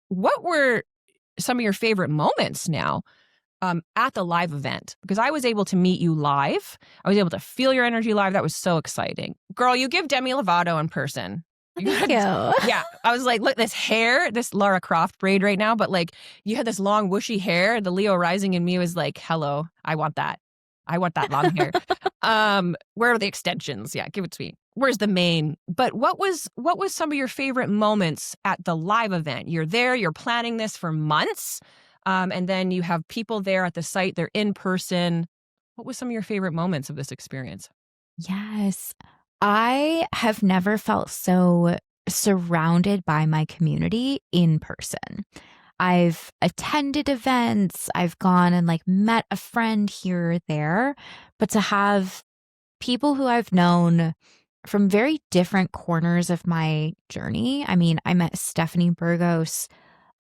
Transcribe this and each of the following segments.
what were some of your favorite moments now at the live event? Because I was able to meet you live. I was able to feel your energy live. That was so exciting. Girl, you give Demi Lovato in person. Thank you. Yeah. I was like, look, this hair, this Lara Croft braid right now, but like you had this long, whooshy hair. The Leo rising in me was like, hello, I want that. I want that long hair. Where are the extensions? Yeah, give it to me. Where's the mane? But what was some of your favorite moments at the live event? You're there, you're planning this for months, and then you have people there at the site, they're in person. What was some of your favorite moments of this experience? Yes. I have never felt so surrounded by my community in person. I've attended events, I've gone and like met a friend here or there, but to have people who I've known from very different corners of my journey. I mean, I met Stephanie Burgos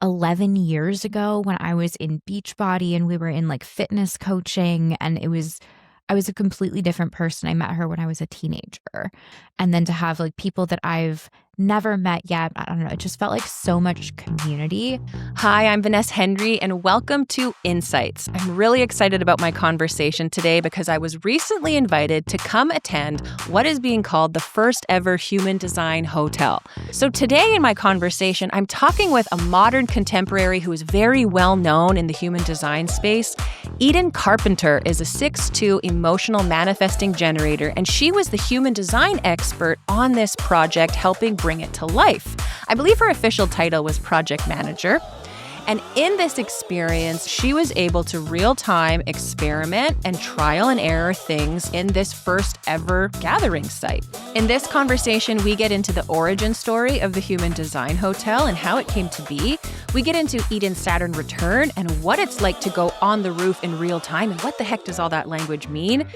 11 years ago when I was in Beachbody and we were in like fitness coaching, and I was a completely different person. I met her when I was a teenager. And then to have like people that I've never met yet, I don't know, it just felt like so much community. Hi, I'm Vaness Henry, and welcome to InSights. I'm really excited about my conversation today because I was recently invited to come attend what is being called the first ever human design hotel. So today in my conversation, I'm talking with a modern contemporary who is very well known in the human design space. Eden Carpenter is a 6'2" emotional manifesting generator, and she was the human design expert on this project, helping bring it to life. I believe her official title was project manager. And in this experience, she was able to real-time experiment and trial and error things in this first ever gathering site. In this conversation, we get into the origin story of the Human Design Hotel and how it came to be. We get into Eden's Saturn return and what it's like to go on the roof in real time and what the heck does all that language mean.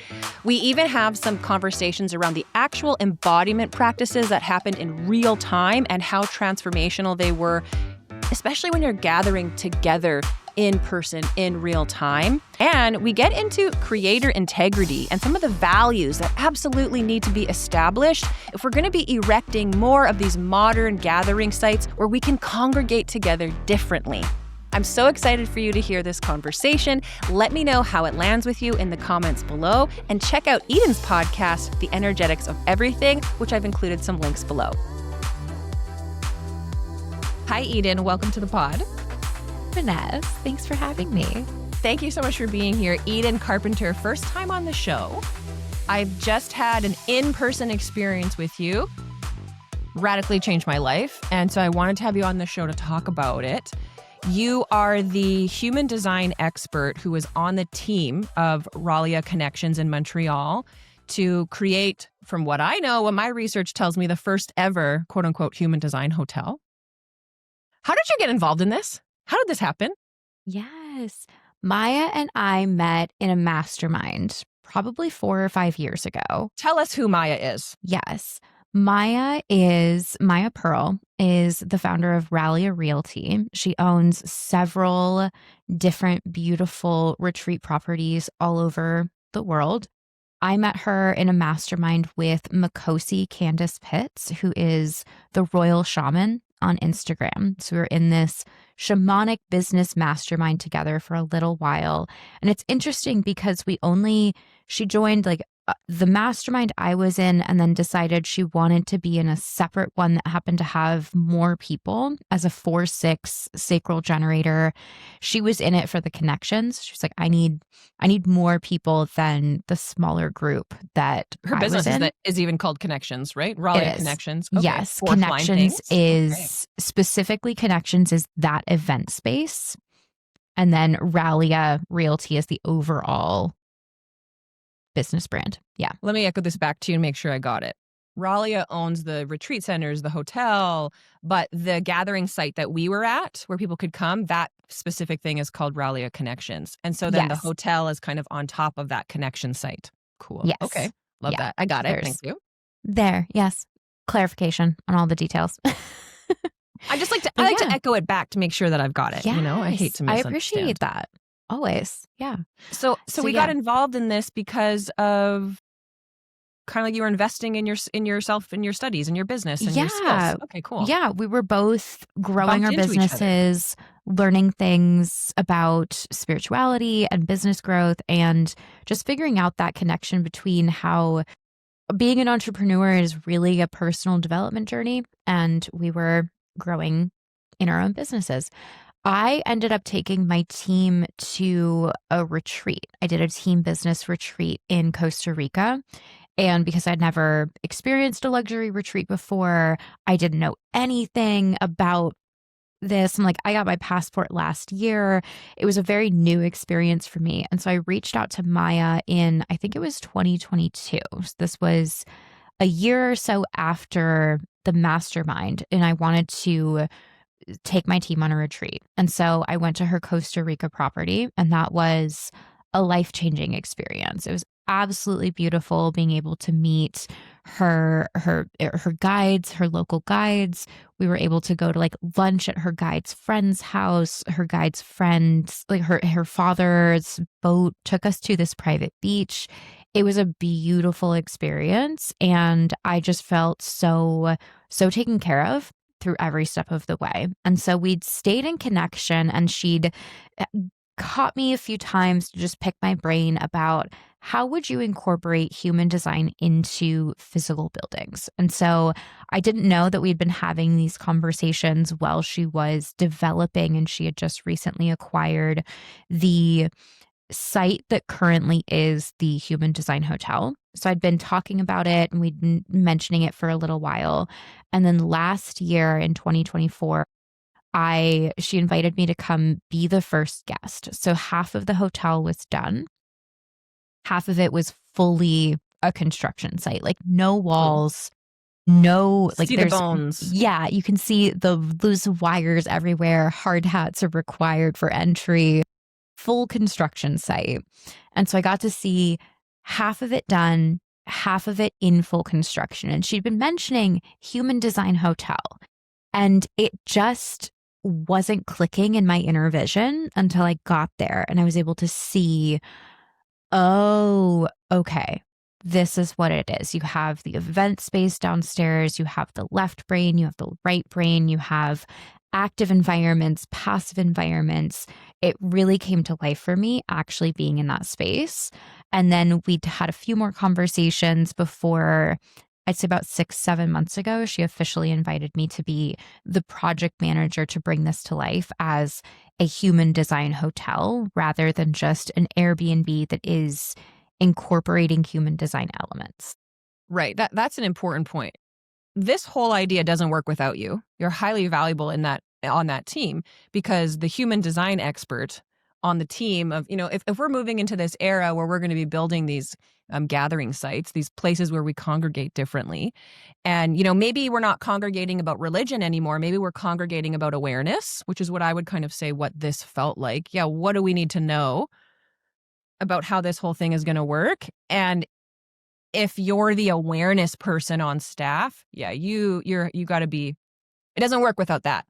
We even have some conversations around the actual embodiment practices that happened in real time and how transformational they were, especially when you're gathering together in person in real time. And we get into creator integrity and some of the values that absolutely need to be established if we're going to be erecting more of these modern gathering sites where we can congregate together differently. I'm so excited for you to hear this conversation. Let me know how it lands with you in the comments below, and check out Eden's podcast, The Energetics of Everything, which I've included some links below. Hi, Eden. Welcome to the pod. Vaness, thanks for having me. Thank you so much for being here. Eden Carpenter, first time on the show. I've just had an in-person experience with you. Radically changed my life. And so I wanted to have you on the show to talk about it. You are the human design expert who was on the team of Ralia Connections in Montreal to create, from what I know, what my research tells me, the first ever quote unquote human design hotel. How did you get involved in this? How did this happen? Yes. Maya and I met in a mastermind probably 4 or 5 years ago. Tell us who Maya is. Yes. Maya Pearl is the founder of Ralia Realty. She owns several different beautiful retreat properties all over the world. I met her in a mastermind with Makosi Candace Pitts, who is the royal shaman on Instagram. So we were in this shamanic business mastermind together for a little while. And it's interesting because she joined like the mastermind I was in and then decided she wanted to be in a separate one that happened to have more people as a 4/6 sacral generator. She was in it for the connections. She was like, I need more people than the smaller group that her business is even called Connections, right? Ralia Connections. Okay. Yes. Connections is specifically Connections is that event space. And then Ralia Realty is the overall business brand. Yeah. Let me echo this back to you and make sure I got it. Ralia owns the retreat centers, the hotel, but the gathering site that we were at where people could come, that specific thing is called Ralia Connections. And so then the hotel is kind of on top of that connection site. Cool. Yes. Okay. Love that. I got it. Thank you. Yes. Clarification on all the details. I just like to echo it back to make sure that I've got it. Yes. You know, I hate to misunderstand. I appreciate that. Always. Yeah. So we got involved in this because of kind of like you were investing in yourself, in your studies, in your business, and your skills. Yeah. Okay, cool. Yeah, we were both growing Bumped our into each other. businesses, learning things about spirituality and business growth, and just figuring out that connection between how being an entrepreneur is really a personal development journey. And we were growing in our own businesses. I ended up taking my team to a retreat. I did a team business retreat in Costa Rica. And because I'd never experienced a luxury retreat before, I didn't know anything about this. I'm like, I got my passport last year. It was a very new experience for me. And so I reached out to Maya in, I think it was 2022. So this was a year or so after the mastermind. And I wanted to take my team on a retreat. And so I went to her Costa Rica property, and that was a life-changing experience. It was absolutely beautiful being able to meet her guides, her local guides. We were able to go to like lunch at her guide's friend's house. Her guide's friends, like her father's boat took us to this private beach. It was a beautiful experience, and I just felt so taken care of through every step of the way. And so we'd stayed in connection, and she'd caught me a few times to just pick my brain about how would you incorporate human design into physical buildings. And so I didn't know that we'd been having these conversations while she was developing, and she had just recently acquired the site that currently is the Human Design Hotel. So I'd been talking about it, and we'd been mentioning it for a little while. And then last year in 2024, she invited me to come be the first guest. So half of the hotel was done. Half of it was fully a construction site, like no walls, no, like See the bones. yeah, you can see the loose wires everywhere. Hard hats are required for entry, full construction site. And so I got to see half of it done, half of it in full construction. And she'd been mentioning Human Design Hotel, and it just wasn't clicking in my inner vision until I got there and I was able to see, oh, okay, this is what it is. You have the event space downstairs, you have the left brain, you have the right brain, you have active environments, passive environments. It really came to life for me actually being in that space. And then we'd had a few more conversations before, I'd say about 6-7 months ago, she officially invited me to be the project manager to bring this to life as a human design hotel rather than just an Airbnb that is incorporating human design elements. Right. That's an important point. This whole idea doesn't work without you. You're highly valuable on that team, because the human design expert on the team of, if we're moving into this era where we're going to be building these gathering sites, these places where we congregate differently. And, maybe we're not congregating about religion anymore. Maybe we're congregating about awareness, which is what I would kind of say what this felt like. Yeah. What do we need to know about how this whole thing is going to work? And if you're the awareness person on staff, yeah, you got to be, it doesn't work without that.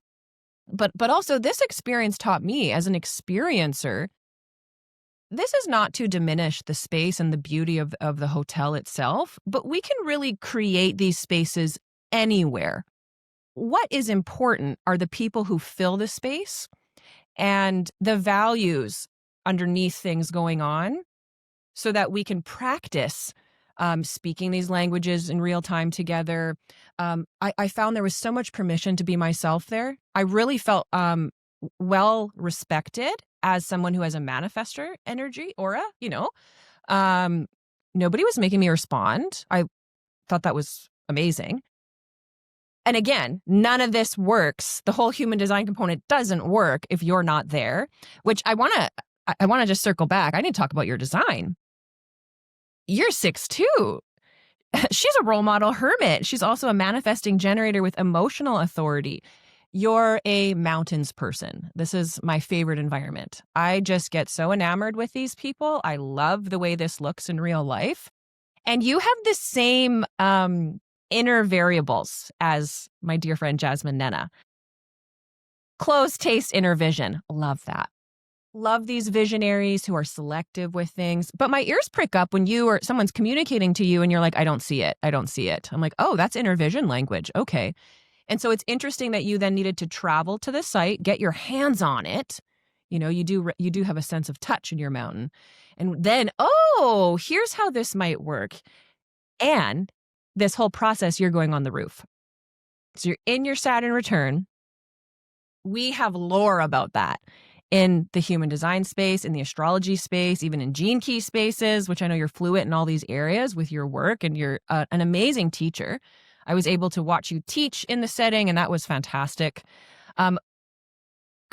But also this experience taught me as an experiencer, this is not to diminish the space and the beauty of the hotel itself, but we can really create these spaces anywhere. What is important are the people who fill the space and the values underneath things going on, so that we can practice speaking these languages in real time together. I found there was so much permission to be myself there. I really felt well respected as someone who has a manifestor energy aura, Nobody was making me respond. I thought that was amazing. And again, none of this works. The whole human design component doesn't work if you're not there, which I want to just circle back. I need to talk about your design. You're 6'2". She's a role model hermit. She's also a manifesting generator with emotional authority. You're a mountains person. This is my favorite environment. I just get so enamored with these people. I love the way this looks in real life. And you have the same inner variables as my dear friend Jasmine Nenna. Clothes, taste, inner vision. Love that. love these visionaries who are selective with things. But my ears prick up when you or someone's communicating to you and you're like, I don't see it. I don't see it. I'm like, oh, that's inner vision language. Okay. And so it's interesting that you then needed to travel to the site, get your hands on it. You do have a sense of touch in your mountain. And then, oh, here's how this might work. And this whole process, you're going on the roof. So you're in your Saturn return. We have lore about that in the human design space, in the astrology space, even in gene key spaces, which I know you're fluent in all these areas with your work, and you're an amazing teacher. I was able to watch you teach in the setting, and that was fantastic. Can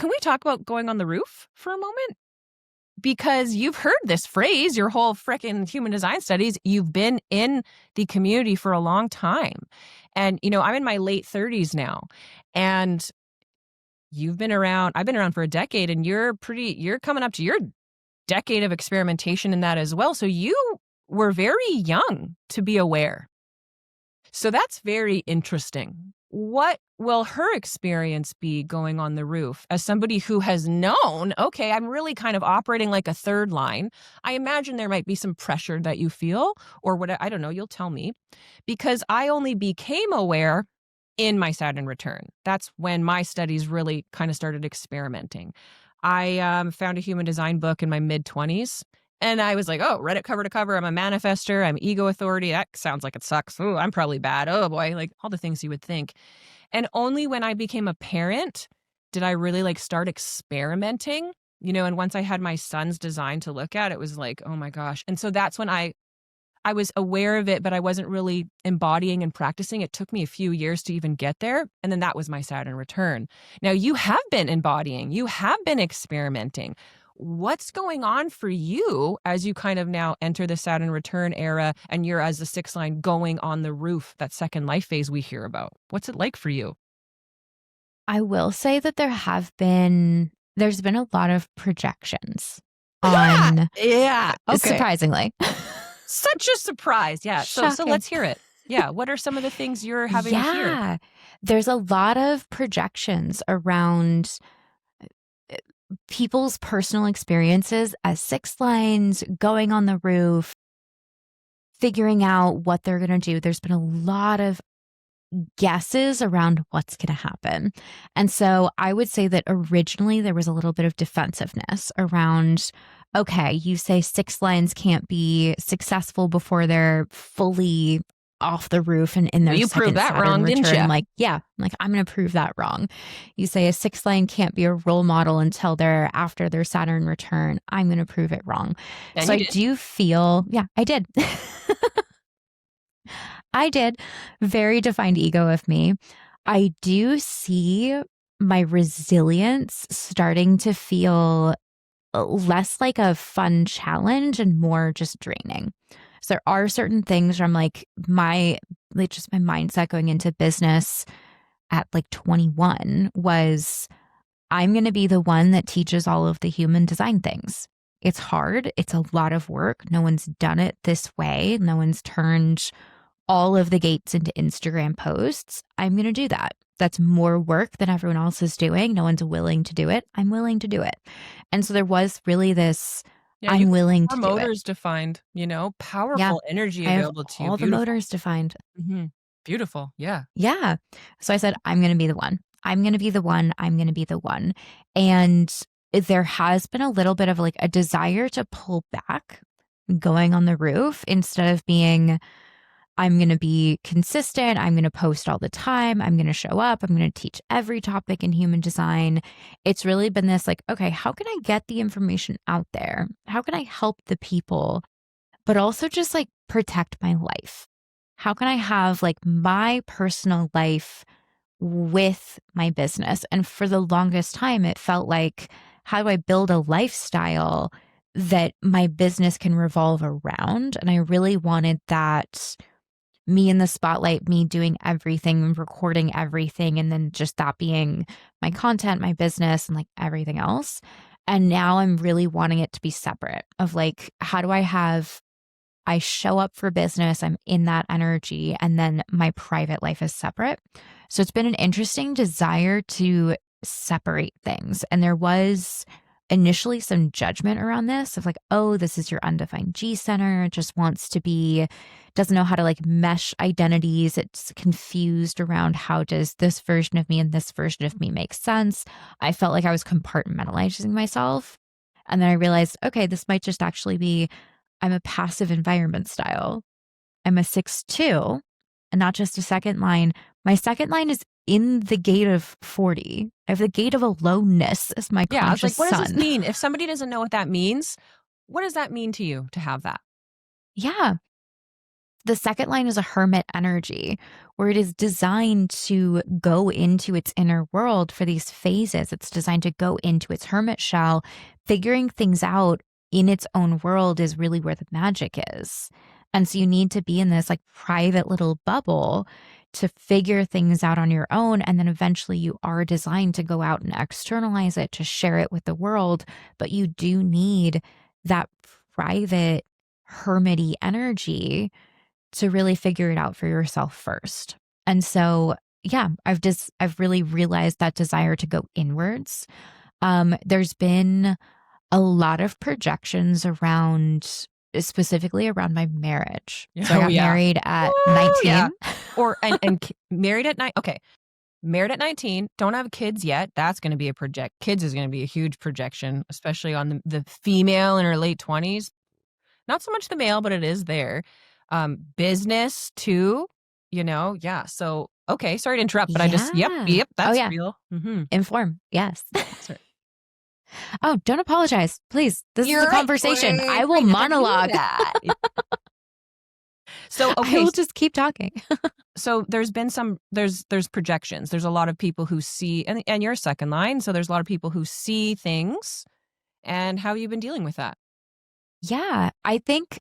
we talk about going on the roof for a moment? Because you've heard this phrase your whole frickin' human design studies. You've been in the community for a long time. And, I'm in my late 30s now. And I've been around for a decade, and you're coming up to your decade of experimentation in that as well. So you were very young to be aware. So that's very interesting. What will her experience be going on the roof as somebody who has known, okay, I'm really kind of operating like a third line? I imagine there might be some pressure that you feel, or what, I don't know, you'll tell me, because I only became aware in my Saturn return. That's when my studies really kind of started experimenting. I found a human design book in my mid-20s. And I was like, oh, read it cover to cover. I'm a manifester. I'm ego authority. That sounds like it sucks. Oh, I'm probably bad. Oh, boy. Like all the things you would think. And only when I became a parent did I really start experimenting, and once I had my son's design to look at, it was like, oh, my gosh. And so that's when I was aware of it, but I wasn't really embodying and practicing. It took me a few years to even get there. And then that was my Saturn return. Now you have been embodying. You have been experimenting. What's going on for you as you kind of now enter the Saturn return era and you're as the sixth line going on the roof, that second life phase we hear about? What's it like for you? I will say that there's been a lot of projections on. Yeah. Okay. Surprisingly. Such a surprise. Yeah. So let's hear it. Yeah. What are some of the things you're having to hear? Yeah. There's a lot of projections around people's personal experiences as sixth lines, going on the roof, figuring out what they're going to do. There's been a lot of guesses around what's going to happen. And so I would say that originally there was a little bit of defensiveness around, okay, you say sixth lines can't be successful before they're fully off the roof and in their you second proved that Saturn wrong, return. didn't you? I'm going to prove that wrong. You say a sixth line can't be a role model until they're after their Saturn return. I'm going to prove it wrong. And so I do feel, I did. I did. Very defined ego of me. I do see my resilience starting to feel less like a fun challenge and more just draining. So there are certain things where I'm like my mindset going into business at 21 was, I'm going to be the one that teaches all of the human design things. It's hard. It's a lot of work. No one's done it this way. No one's turned all of the gates into Instagram posts. I'm going to do that. That's more work than everyone else is doing. No one's willing to do it. I'm willing to do it. And so there was really this, I'm willing to do it. Motors defined, powerful energy available to you. All the motors defined. Mm-hmm. Beautiful. Yeah. Yeah. So I said, I'm going to be the one. I'm going to be the one. I'm going to be the one. And there has been a little bit of a desire to pull back going on the roof instead of being, I'm going to be consistent. I'm going to post all the time. I'm going to show up. I'm going to teach every topic in human design. It's really been this okay, how can I get the information out there? How can I help the people, but also just protect my life? How can I have my personal life with my business? And for the longest time, it felt like, how do I build a lifestyle that my business can revolve around? And I really wanted that, me in the spotlight, me doing everything, recording everything, and then just that being my content, my business, and everything else. And now I'm really wanting it to be separate of how do I show up for business, I'm in that energy, and then my private life is separate. So it's been an interesting desire to separate things. And there was initially some judgment around this of like, oh, this is your undefined G center. It just wants to be, doesn't know how to like mesh identities. It's confused around how does this version of me and this version of me make sense. I felt like I was compartmentalizing myself. And then I realized, okay, this might just actually be, I'm a passive environment style. I'm a 6-2 and not just a second line. My second line is in the gate of 40. I have the gate of aloneness as my Yeah, I was conscious like, what sun. does this mean? If somebody doesn't know what that means, what does that mean to you to have that? Yeah. The second line is a hermit energy where it is designed to go into its inner world for these phases. It's designed to go into its hermit shell. Figuring things out in its own world is really where the magic is. And so you need to be in this like private little bubble to figure things out on your own. And then eventually you are designed to go out and externalize it, to share it with the world. But you do need that private hermity energy to really figure it out for yourself first. And so, yeah, I've really realized that desire to go inwards. There's been a lot of projections around, specifically around my marriage. So I got married at 19. Yeah. Married at 9. Okay. Married at 19, don't have kids yet. That's going to be a project. Kids is going to be a huge projection, especially on the female in her late 20s. Not so much the male, but it is there. Business too, yeah. So, okay, sorry to interrupt, but yep, that's real. Mm-hmm. Inform, yes. Oh, don't apologize. Please, this is a conversation. I will monologue. So, okay. I will just keep talking. So there's been there's projections. There's a lot of people who see, and you're second line, so there's a lot of people who see things. And how have you been dealing with that? Yeah, I think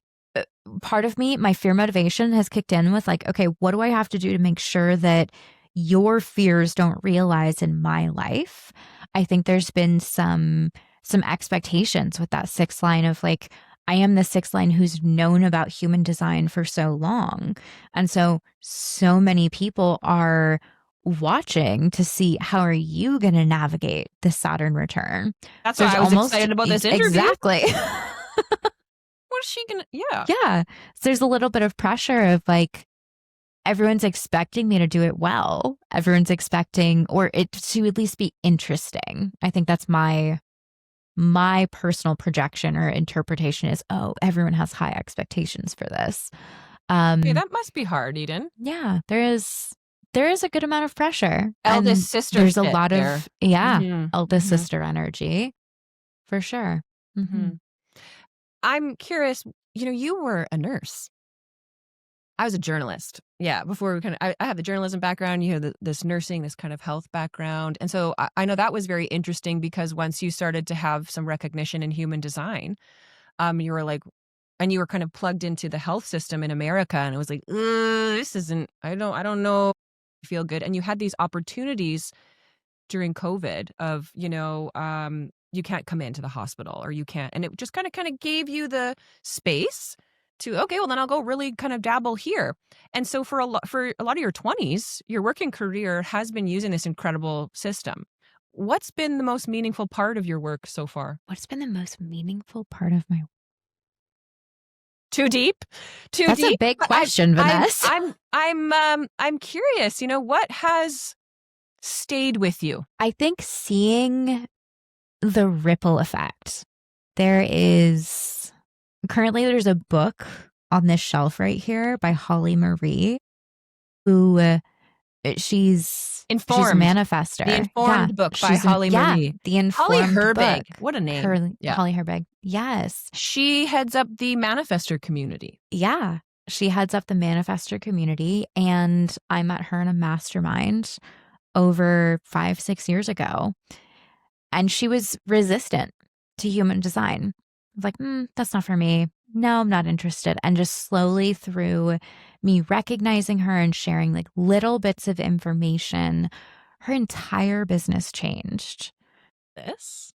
part of me, my fear motivation has kicked in with like, okay, what do I have to do to make sure that your fears don't realize in my life? I think there's been some expectations with that sixth line of like, I am the sixth line who's known about human design for so long. And so many people are watching to see how are you going to navigate the Saturn return. That's why I was excited about this interview. Exactly. What is she going to, yeah. Yeah. So there's a little bit of pressure of like, everyone's expecting me to do it well. Everyone's expecting, or it to at least be interesting. I think that's my personal projection or interpretation is, oh, everyone has high expectations for this. Yeah, that must be hard, Eden. Yeah, there is a good amount of pressure. Eldest sister. There's a lot there. Of eldest sister energy, for sure. Mm-hmm. I'm curious. You were a nurse. I was a journalist. Yeah, before we I have the journalism background. You have this nursing, this kind of health background. And so I know that was very interesting because once you started to have some recognition in human design, you were like, and you were kind of plugged into the health system in America. And it was like, this isn't, I don't know, feel good. And you had these opportunities during COVID of, you can't come into the hospital or you can't. And it just kind of gave you the space to, okay, well, then I'll go really kind of dabble here. And so for a lot of your 20s, your working career has been using this incredible system. What's been the most meaningful part of your work so far? What's been the most meaningful part of my work? Too deep? That's a big question, Vaness. I'm curious, what has stayed with you? I think seeing the ripple effect. Currently there's a book on this shelf right here by Holly Marie, who she's a manifester. The Informed book by Holly Marie. The Informed Holly Herbig. book. What a name. Holly Herbig. Yes. She heads up the manifester community. Yeah. She heads up the manifester community, and I met her in a mastermind over 5-6 years ago. And she was resistant to human design. Like, that's not for me. No, I'm not interested. And just slowly through me recognizing her and sharing like little bits of information, her entire business changed. She was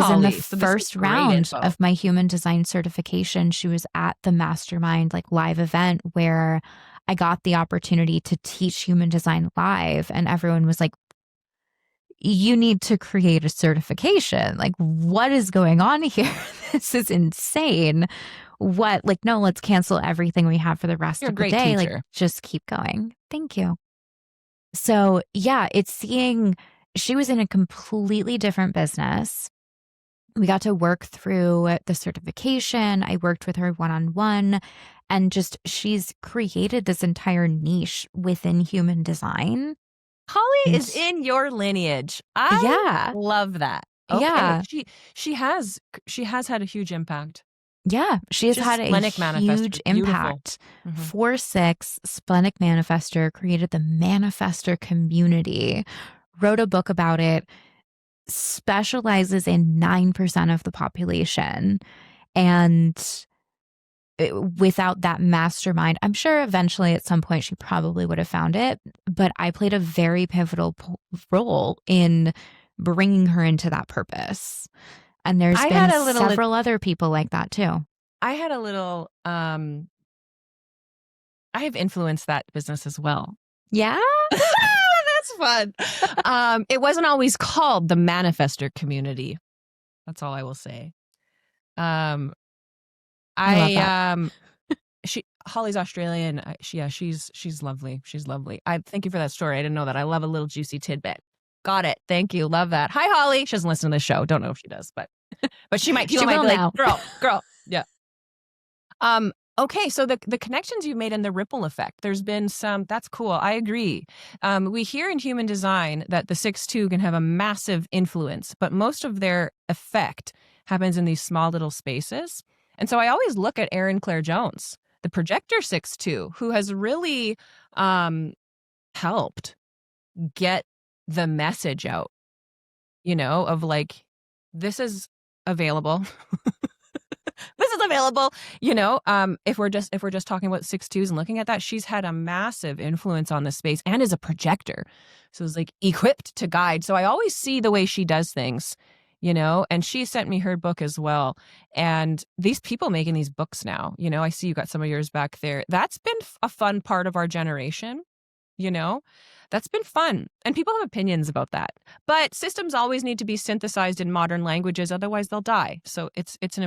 in the first round of my human design certification. She was at the mastermind like live event where I got the opportunity to teach human design live. And everyone was like, you need to create a certification. Like, what is going on here? This is insane. What, like, no, let's cancel everything we have for the rest You're a of the great day. teacher. Like, just keep going. Thank you. So, yeah, it's seeing she was in a completely different business. We got to work through the certification. I worked with her one-on-one, and just she's created this entire niche within human design. Holly is in your lineage. I love that. Okay. Yeah. She has had a huge impact. Yeah, she has had a huge impact. 4/6 splenic manifester, created the manifester community, wrote a book about it, specializes in 9% of the population. And without that mastermind, I'm sure eventually at some point she probably would have found it. But I played a very pivotal role in bringing her into that purpose. And there's been several other people like that too. I had a little, I have influenced that business as well. Yeah? That's fun. It wasn't always called the manifester community. That's all I will say. Holly's Australian. She's lovely. She's lovely. I thank you for that story. I didn't know that. I love a little juicy tidbit. Got it. Thank you. Love that. Hi, Holly. She doesn't listen to the show. Don't know if she does, but she might. She might be like, girl. Yeah. Okay, so the connections you've made and the ripple effect, there's been some, that's cool. I agree. We hear in human design that the 6/2 can have a massive influence, but most of their effect happens in these small little spaces. And so I always look at Erin Claire Jones, the projector 6/2, who has really helped get the message out, of like, this is available. This is available, if we're just talking about 6/2s and looking at that, she's had a massive influence on the space and is a projector. So it's like equipped to guide. So I always see the way she does things, and she sent me her book as well. And these people making these books now, I see you got some of yours back there. That's been a fun part of our generation, That's been fun. And people have opinions about that. But systems always need to be synthesized in modern languages, otherwise they'll die. So it's an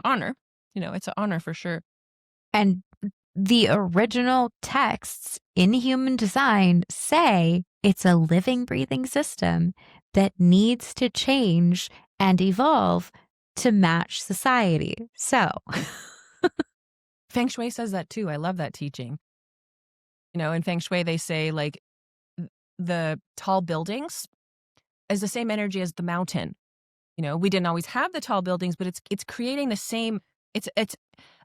honor. It's an honor for sure. And the original texts in human design say it's a living, breathing system that needs to change and evolve to match society. So Feng Shui says that too. I love that teaching. In Feng Shui, they say like the tall buildings is the same energy as the mountain. We didn't always have the tall buildings, but it's creating the same, it's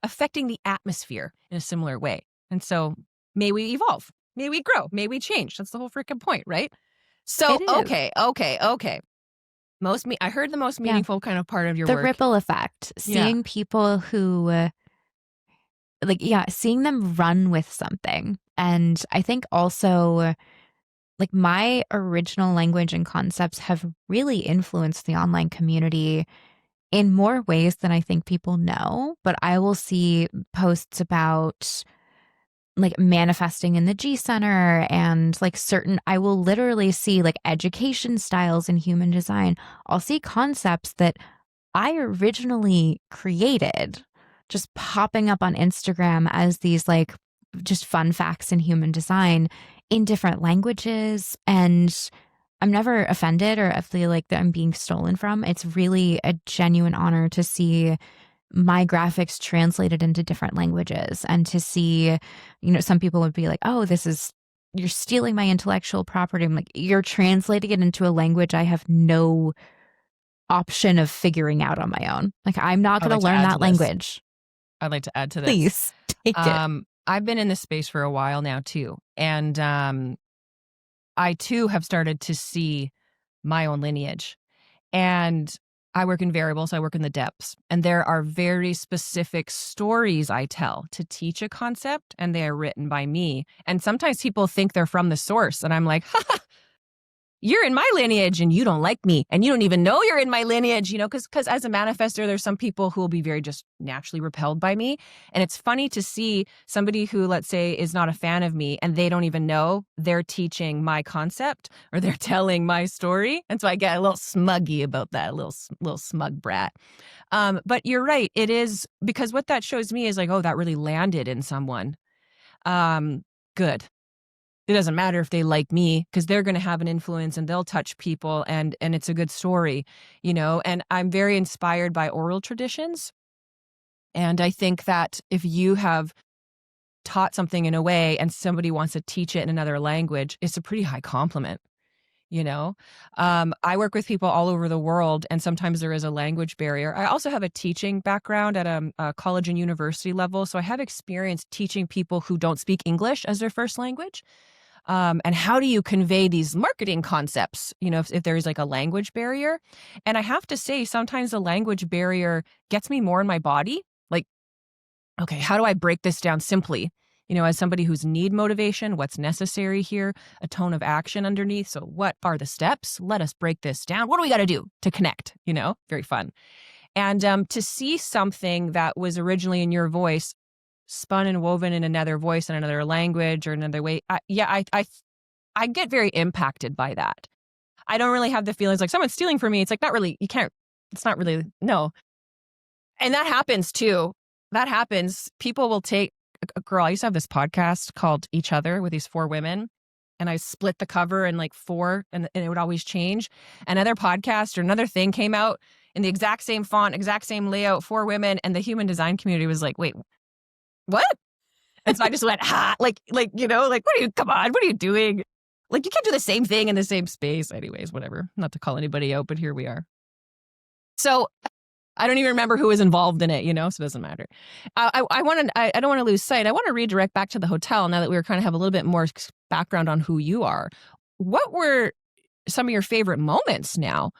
affecting the atmosphere in a similar way. And so may we evolve, may we grow, may we change. That's the whole freaking point, right? So, okay. I heard the most meaningful kind of part of your work. The ripple effect, seeing people who, seeing them run with something. And I think also, like, my original language and concepts have really influenced the online community in more ways than I think people know. But I will see posts about like manifesting in the G Center and like I will literally see like education styles in human design. I'll see concepts that I originally created just popping up on Instagram as these like just fun facts in human design in different languages. And I'm never offended or feel like that I'm being stolen from. It's really a genuine honor to see my graphics translated into different languages and to see, some people would be like, oh, you're stealing my intellectual property. I'm like, you're translating it into a language I have no option of figuring out on my own. Like, I'm not going to learn that language. I'd like to add to this. Please take it. I've been in this space for a while now too. And I too have started to see my own lineage. And I work in variables, I work in the depths. And there are very specific stories I tell to teach a concept, and they are written by me. And sometimes people think they're from the source. And I'm like, you're in my lineage and you don't like me and you don't even know you're in my lineage, because as a manifestor, there's some people who will be very just naturally repelled by me. And it's funny to see somebody who, let's say, is not a fan of me and they don't even know they're teaching my concept or they're telling my story. And so I get a little smuggy about that, a little smug brat. But you're right. It is, because what that shows me is like, oh, that really landed in someone. Good. It doesn't matter if they like me, because they're going to have an influence and they'll touch people, and it's a good story, and I'm very inspired by oral traditions. And I think that if you have taught something in a way and somebody wants to teach it in another language, it's a pretty high compliment. I work with people all over the world, and sometimes there is a language barrier. I also have a teaching background at a college and university level, so I have experience teaching people who don't speak English as their first language. And how do you convey these marketing concepts, if there's like a language barrier? And I have to say, sometimes the language barrier gets me more in my body. Like, okay, how do I break this down simply? As somebody who's need motivation, what's necessary here, a tone of action underneath. So what are the steps? Let us break this down. What do we got to do to connect? Very fun. And to see something that was originally in your voice spun and woven in another voice in another language or another way. I get very impacted by that. I don't really have the feelings like someone's stealing from me. It's like, not really, you can't, it's not really, no. And that happens too. That happens. People will take a girl. I used to have this podcast called Each Other with these 4 women, and I split the cover in like 4 and it would always change. Another podcast or another thing came out in the exact same font, exact same layout, 4 women. And the human design community was like, wait, what? And so I just went, like, come on, what are you doing? Like, you can't do the same thing in the same space. Anyways, whatever. Not to call anybody out, but here we are. So I don't even remember who was involved in it, so it doesn't matter. I don't want to lose sight. I want to redirect back to the hotel now that we were kind of have a little bit more background on who you are. What were some of your favorite moments now?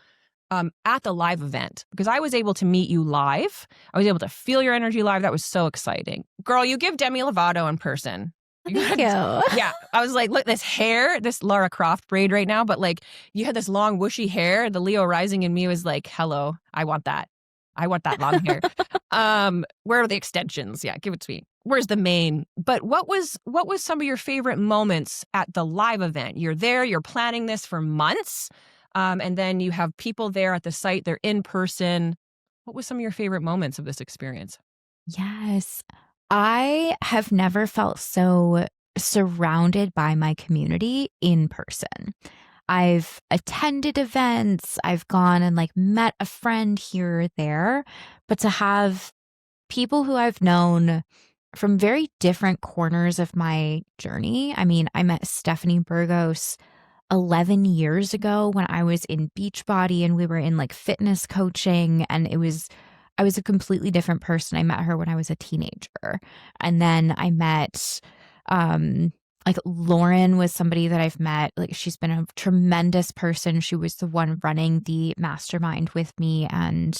At the live event, because I was able to meet you live. I was able to feel your energy live. That was so exciting. Girl, you give Demi Lovato in person. Thank you. Yeah. I was like, look, this hair, this Lara Croft braid right now, but like you had this long whooshy hair. The Leo rising in me was like, hello, I want that. I want that long hair. Where are the extensions? Yeah, give it to me. Where's the mane? But what was some of your favorite moments at the live event? You're there, you're planning this for months. And then you have people there at the site, they're in person. What was some of your favorite moments of this experience? Yes. I have never felt so surrounded by my community in person. I've attended events, I've gone and like met a friend here or there, but to have people who I've known from very different corners of my journey. I mean, I met Stephanie Burgos 11 years ago when I was in Beachbody and we were in like fitness coaching, and I was a completely different person. I met her when I was a teenager. And then I met like Lauren was somebody that I've met. Like, she's been a tremendous person. She was the one running the mastermind with me and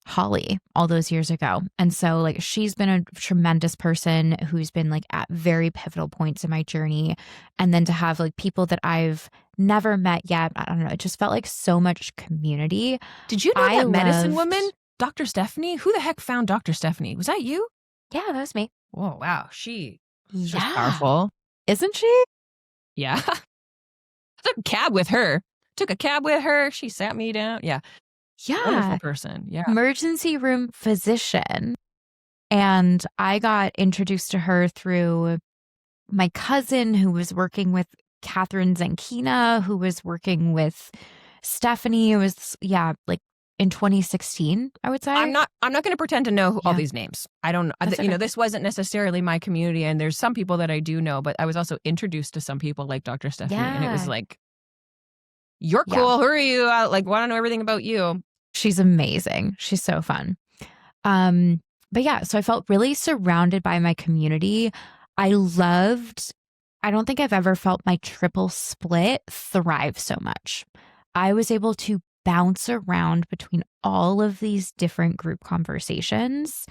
Holly all those years ago. And so like she's been a tremendous person who's been like at very pivotal points in my journey. And then to have like people that I've never met yet, I don't know, it just felt like so much community. Did you know that medicine woman, Dr. Stephanie? Who the heck found Dr. Stephanie? Was that you? Yeah, that was me. Oh, wow. She's powerful. Isn't she? Yeah. Took a cab with her. She sat me down. Yeah. Yeah. Wonderful person. Yeah. Emergency room physician. And I got introduced to her through my cousin who was working with Catherine Zankina, who was working with Stephanie. It was, like in 2016, I would say. I'm not going to pretend to know all these names. I don't, this wasn't necessarily my community. And there's some people that I do know, but I was also introduced to some people like Dr. Stephanie. And it was like, you're cool. Who are you? I want to know everything about you. She's amazing. She's so fun. But yeah, so I felt really surrounded by my community. I don't think I've ever felt my triple split thrive so much. I was able to bounce around between all of these different group conversations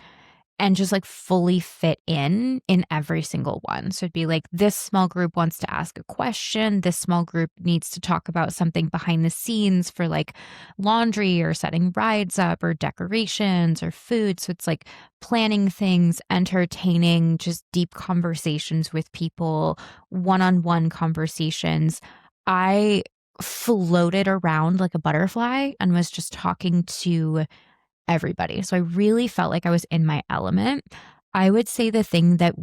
and just like fully fit in every single one. So it'd be like, this small group wants to ask a question. This small group needs to talk about something behind the scenes for like laundry or setting rides up or decorations or food. So it's like planning things, entertaining, just deep conversations with people, one-on-one conversations. I floated around like a butterfly and was just talking to everybody. So I really felt like I was in my element. I would say the thing that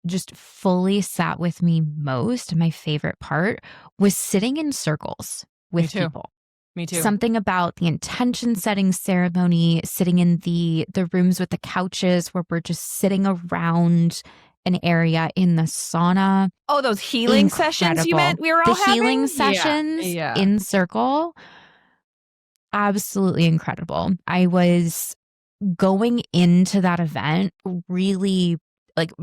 just fully sat with me most, my favorite part, was sitting in circles with people. Me too. Something about the intention setting ceremony, sitting in the rooms with the couches where we're just sitting around an area in the sauna. Oh, those healing sessions you meant we were all the having? Healing sessions in circle. Absolutely incredible. I was going into that event really like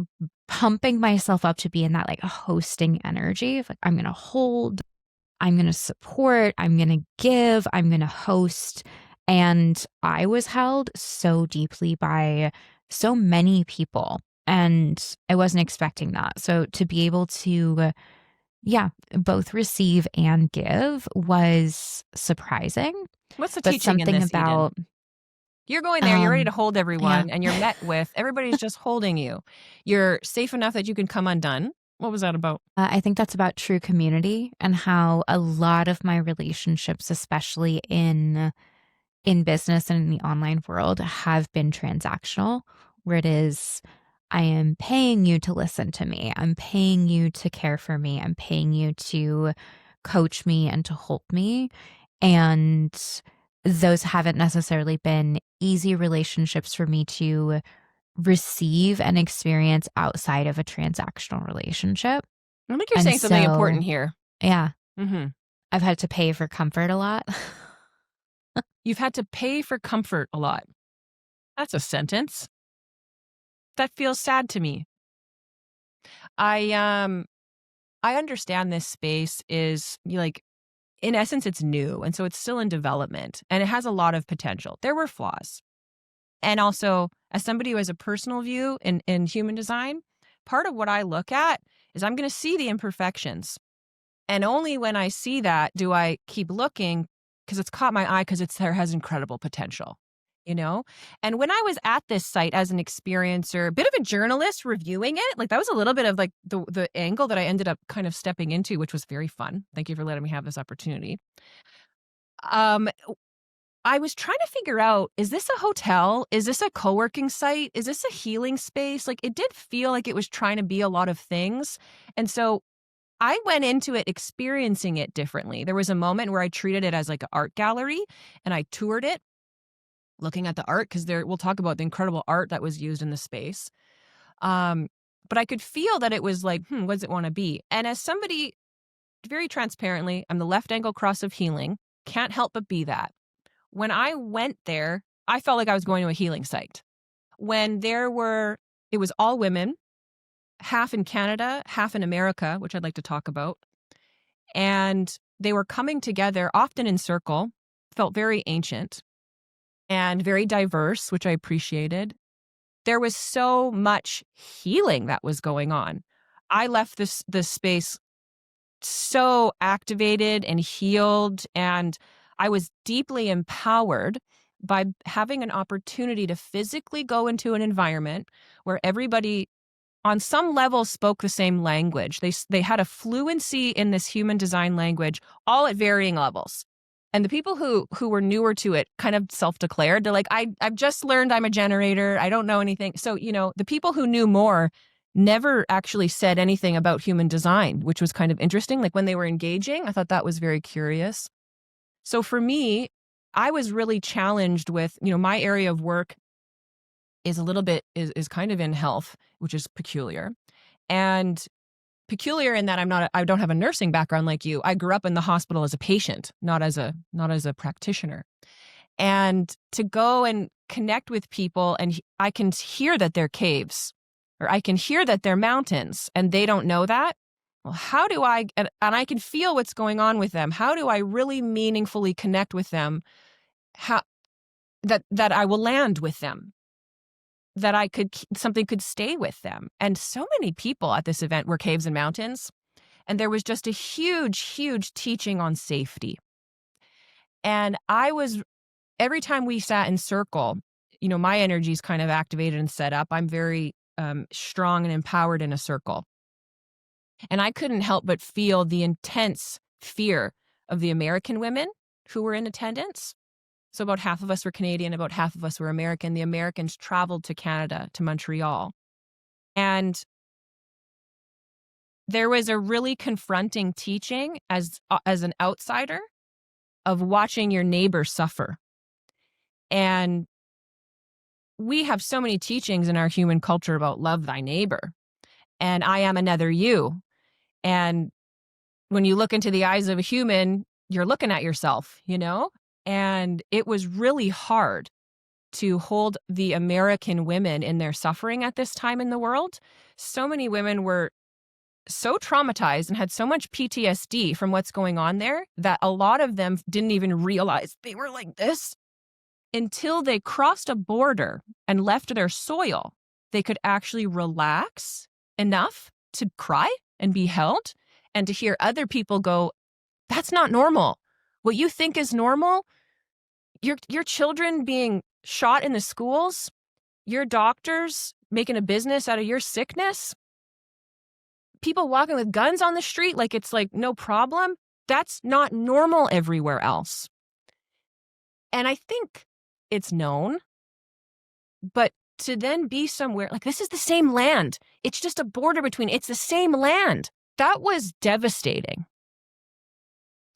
pumping myself up to be in that like hosting energy of like, I'm going to hold, I'm going to support, I'm going to give, I'm going to host. And I was held so deeply by so many people, and I wasn't expecting that. So to be able to, both receive and give was surprising. What's the teaching in this, Eden? You're going there, you're ready to hold everyone, and you're met with, everybody's just holding you. You're safe enough that you can come undone. What was that about? I think that's about true community and how a lot of my relationships, especially in business and in the online world, have been transactional, where it is, I am paying you to listen to me. I'm paying you to care for me. I'm paying you to coach me and to hold me. And those haven't necessarily been easy relationships for me to receive and experience outside of a transactional relationship. I think you're saying something important here. Yeah. Mm-hmm. I've had to pay for comfort a lot. You've had to pay for comfort a lot. That's a sentence. That feels sad to me. I understand this space is like, in essence, it's new. And so it's still in development and it has a lot of potential. There were flaws. And also, as somebody who has a personal view in human design, part of what I look at is I'm going to see the imperfections. And only when I see that do I keep looking, because it's caught my eye, because there has incredible potential, you know? And when I was at this site as an experiencer, a bit of a journalist reviewing it, like that was a little bit of like the angle that I ended up kind of stepping into, which was very fun. Thank you for letting me have this opportunity. I was trying to figure out, is this a hotel? Is this a co-working site? Is this a healing space? Like it did feel like it was trying to be a lot of things. And so I went into it experiencing it differently. There was a moment where I treated it as like an art gallery and I toured it, looking at the art, because we'll talk about the incredible art that was used in the space. But I could feel that it was like, what does it want to be? And as somebody, very transparently, I'm the left angle cross of healing. Can't help but be that. When I went there, I felt like I was going to a healing site. When it was all women, half in Canada, half in America, which I'd like to talk about. And they were coming together, often in circle, felt very ancient and very diverse, which I appreciated. There was so much healing that was going on. I left this space so activated and healed, and I was deeply empowered by having an opportunity to physically go into an environment where everybody on some level spoke the same language. They had a fluency in this human design language, all at varying levels. And the people who were newer to it kind of self-declared. They're like, I've just learned I'm a generator. I don't know anything. So, the people who knew more never actually said anything about human design, which was kind of interesting. Like when they were engaging, I thought that was very curious. So for me, I was really challenged with, my area of work is a little bit, is kind of in health, which is peculiar. And peculiar in that I don't have a nursing background like you. I grew up in the hospital as a patient, not as a practitioner. And to go and connect with people, and I can hear that they're caves, or I can hear that they're mountains, and they don't know that. Well, how do I, and I can feel what's going on with them. How do I really meaningfully connect with them? How that I will land with them? that something could stay with them. And so many people at this event were caves and mountains. And there was just a huge, huge teaching on safety. And every time we sat in circle, my energy is kind of activated and set up. I'm very strong and empowered in a circle. And I couldn't help but feel the intense fear of the American women who were in attendance. So about half of us were Canadian, about half of us were American. The Americans traveled to Canada, to Montreal. And there was a really confronting teaching as an outsider of watching your neighbor suffer. And we have so many teachings in our human culture about love thy neighbor and I am another you. And when you look into the eyes of a human, you're looking at yourself, And it was really hard to hold the American women in their suffering at this time in the world. So many women were so traumatized and had so much PTSD from what's going on there that a lot of them didn't even realize they were like this until they crossed a border and left their soil. They could actually relax enough to cry and be held and to hear other people go, that's not normal. What you think is normal, your children being shot in the schools, your doctors making a business out of your sickness, people walking with guns on the street like it's like no problem. That's not normal everywhere else. And I think it's known, but to then be somewhere like this is the same land. It's just a border between, it's the same land. That was devastating.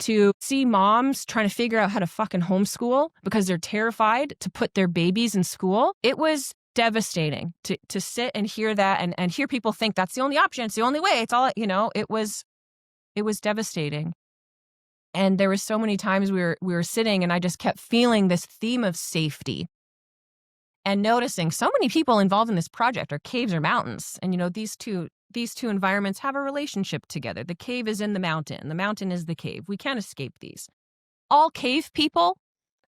To see moms trying to figure out how to fucking homeschool because they're terrified to put their babies in school. It was devastating to sit and hear that and hear people think that's the only option. It's the only way. It's all, it was devastating. And there were so many times we were sitting and I just kept feeling this theme of safety and noticing so many people involved in this project are caves or mountains. And, these two environments have a relationship together. The cave is in the mountain is the cave. We can't escape these. All cave people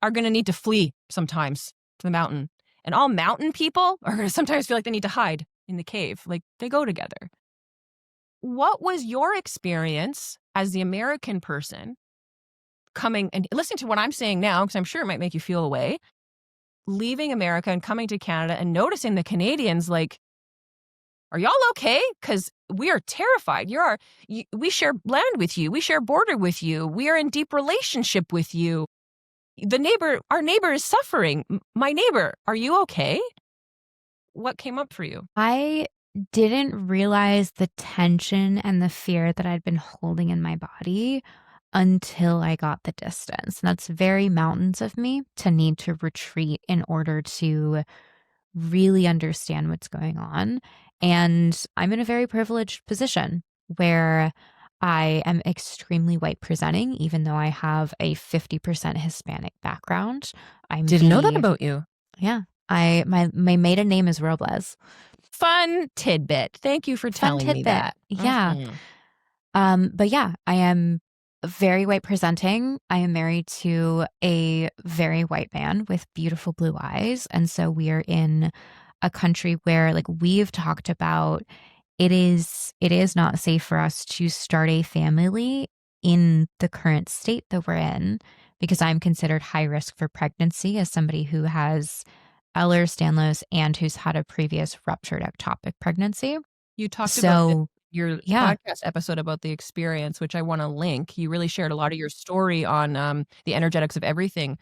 are going to need to flee sometimes to the mountain. And all mountain people are going to sometimes feel like they need to hide in the cave. Like they go together. What was your experience as the American person coming and listening to what I'm saying now, because I'm sure it might make you feel away, leaving America and coming to Canada and noticing the Canadians like, are y'all okay? Because we are terrified. We share land with you. We share border with you. We are in deep relationship with you. Our neighbor is suffering. My neighbor, are you okay? What came up for you? I didn't realize the tension and the fear that I'd been holding in my body until I got the distance. And that's very mountains of me to need to retreat in order to really understand what's going on. And I'm in a very privileged position where I am extremely white presenting, even though I have a 50% Hispanic background. Didn't know that about you. Yeah. My maiden name is Robles. Fun tidbit. Thank you for telling me that. Yeah. Mm-hmm. But yeah, I am very white presenting. I am married to a very white man with beautiful blue eyes. And so we are in a country where like we've talked about it is not safe for us to start a family in the current state that we're in because I'm considered high risk for pregnancy as somebody who has Ehlers-Danlos and who's had a previous ruptured ectopic pregnancy. You talked about your podcast episode about the experience, which I want to link. You really shared a lot of your story on the Energetics of Everything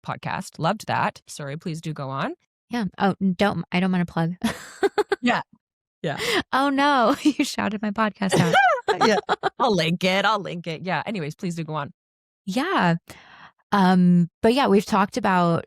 podcast. Loved that. Sorry, please do go on. Yeah. Oh, I don't want to plug. Yeah. Oh no, you shouted my podcast out. Yeah. I'll link it. Yeah. Anyways, please do go on. Yeah. But yeah, we've talked about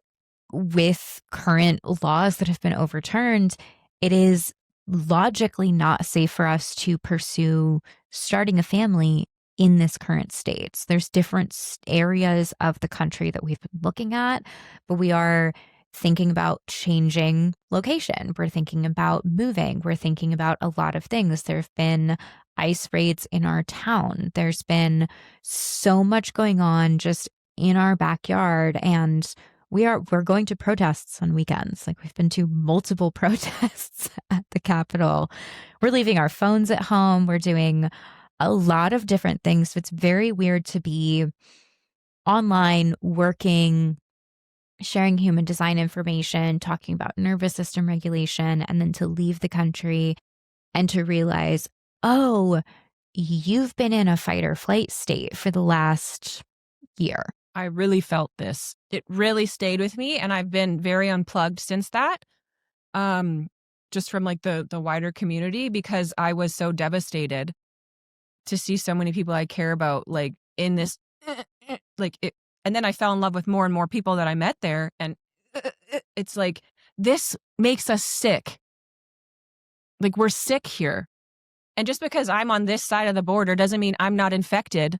with current laws that have been overturned, it is logically not safe for us to pursue starting a family in this current state. So there's different areas of the country that we've been looking at, but we are thinking about changing location. We're thinking about moving. We're thinking about a lot of things. There have been ICE raids in our town. There's been so much going on just in our backyard. And we're going to protests on weekends. Like we've been to multiple protests at the Capitol. We're leaving our phones at home. We're doing a lot of different things. So it's very weird to be online working, sharing human design information, talking about nervous system regulation, and then to leave the country and to realize, oh, you've been in a fight or flight state for the last year. I really felt this. It really stayed with me, and I've been very unplugged since that. Just from like the wider community, because I was so devastated to see so many people I care about like in this like it. And then I fell in love with more and more people that I met there, and it's like this makes us sick. Like we're sick here. And just because I'm on this side of the border doesn't mean I'm not infected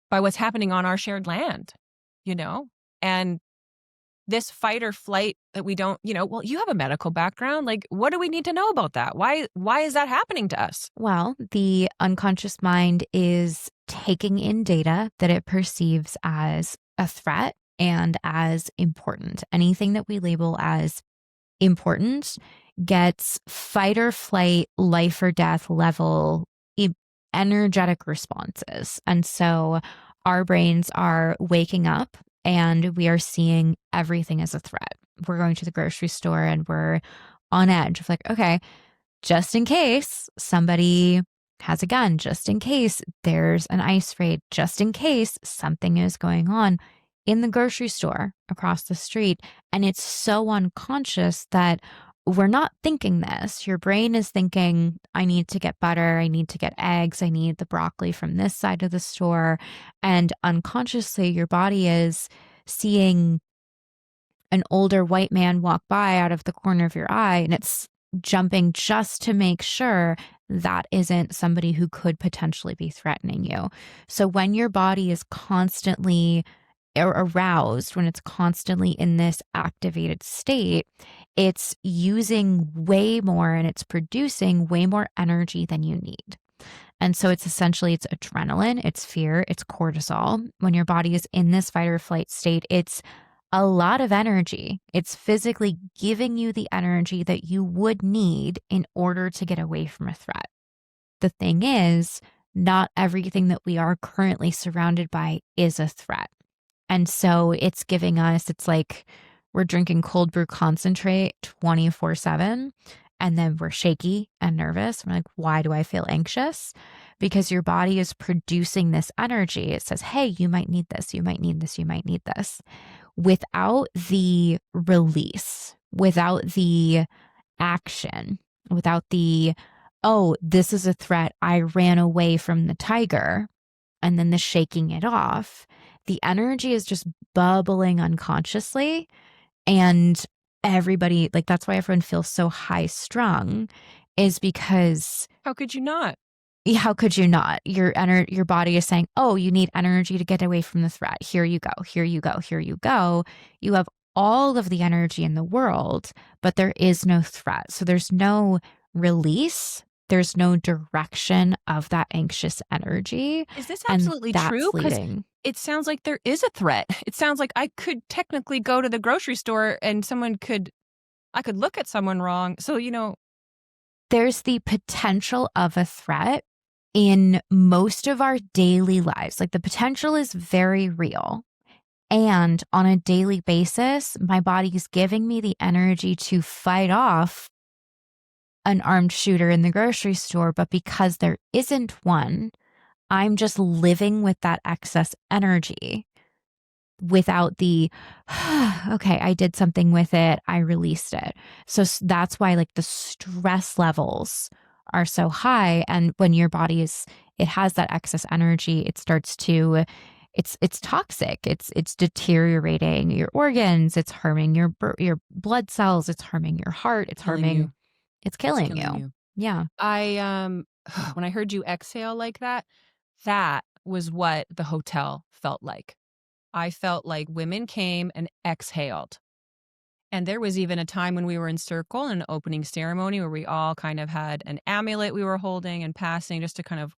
by what's happening on our shared land, you know? And this fight or flight that we don't, well, you have a medical background. Like, what do we need to know about that? Why is that happening to us? Well, the unconscious mind is taking in data that it perceives as a threat and as important. Anything that we label as important gets fight or flight, life or death level energetic responses. And so our brains are waking up and we are seeing everything as a threat. We're going to the grocery store and we're on edge of like, okay, just in case somebody has a gun, just in case there's an ice raid, just in case something is going on in the grocery store across the street. And it's so unconscious that we're not thinking this. Your brain is thinking, I need to get butter, I need to get eggs, I need the broccoli from this side of the store. And unconsciously, your body is seeing an older white man walk by out of the corner of your eye, and it's jumping just to make sure that isn't somebody who could potentially be threatening you. So when your body is constantly aroused, when it's constantly in this activated state, it's using way more and it's producing way more energy than you need. And so it's adrenaline, it's fear, it's cortisol. When your body is in this fight or flight state, it's a lot of energy. It's physically giving you the energy that you would need in order to get away from a threat. The thing is, not everything that we are currently surrounded by is a threat. And so it's giving us, it's like we're drinking cold brew concentrate 24/7, and then we're shaky and nervous. We're like, why do I feel anxious? Because your body is producing this energy. It says, hey, you might need this, you might need this, you might need this. Without the release, without the action, without the, oh, this is a threat, I ran away from the tiger, and then the shaking it off, the energy is just bubbling unconsciously. And everybody, like, that's why everyone feels so high strung, is because how could you not? How could you not? Your body is saying, oh, you need energy to get away from the threat. Here you go. Here you go. Here you go. You have all of the energy in the world, but there is no threat. So there's no release. There's no direction of that anxious energy. Is this absolutely true? Because it sounds like there is a threat. It sounds like I could technically go to the grocery store and I could look at someone wrong. So, there's the potential of a threat in most of our daily lives. Like the potential is very real. And on a daily basis, my body is giving me the energy to fight off an armed shooter in the grocery store. But because there isn't one, I'm just living with that excess energy without the, okay, I did something with it, I released it. So that's why like the stress levels are so high. And when your body it has that excess energy, it starts to, it's toxic. It's deteriorating your organs. It's harming your blood cells. It's harming your heart. It's killing you. Yeah. When I heard you exhale like that, that was what the hotel felt like. I felt like women came and exhaled. And there was even a time when we were in circle in an opening ceremony where we all kind of had an amulet we were holding and passing just to kind of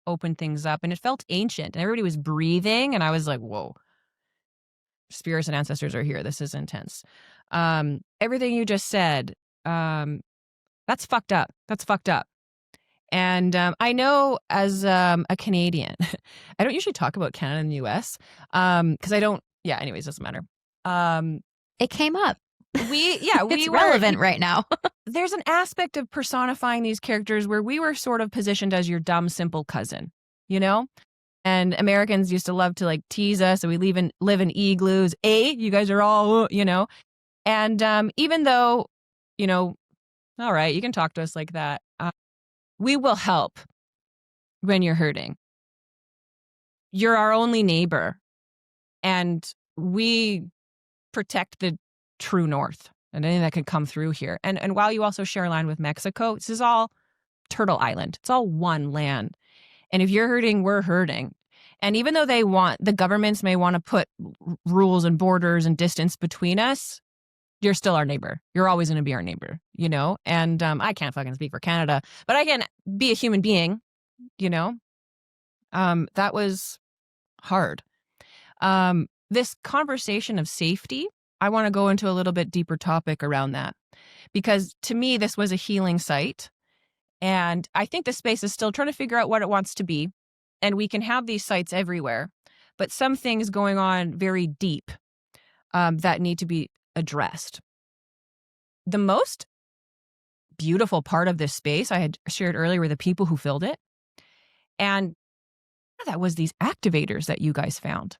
open things up. And it felt ancient. And everybody was breathing. And I was like, whoa. spirits and ancestors are here. This is intense. Everything you just said, that's fucked up. That's fucked up. And I know as a Canadian, I don't usually talk about Canada and the US because I don't, yeah, anyways, doesn't matter. It came up. It's relevant right now. There's an aspect of personifying these characters where we were sort of positioned as your dumb, simple cousin, you know? And Americans used to love to like tease us, and we live in igloos. You guys are all, you know? And even though, you know, all right, you can talk to us like that. We will help when you're hurting. You're our only neighbor, and we protect the true north and anything that could come through here. And while you also share land with Mexico, this is all Turtle Island. It's all one land. And if you're hurting, we're hurting. And even though the governments may want to put rules and borders and distance between us, you're still our neighbor. You're always going to be our neighbor, you know? And I can't fucking speak for Canada, but I can be a human being, you know? That was hard. This conversation of safety, I want to go into a little bit deeper topic around that, because to me, this was a healing site. And I think the space is still trying to figure out what it wants to be. And we can have these sites everywhere, but some things going on very deep that need to be addressed. The most beautiful part of this space I had shared earlier were the people who filled it. And that was these activators that you guys found.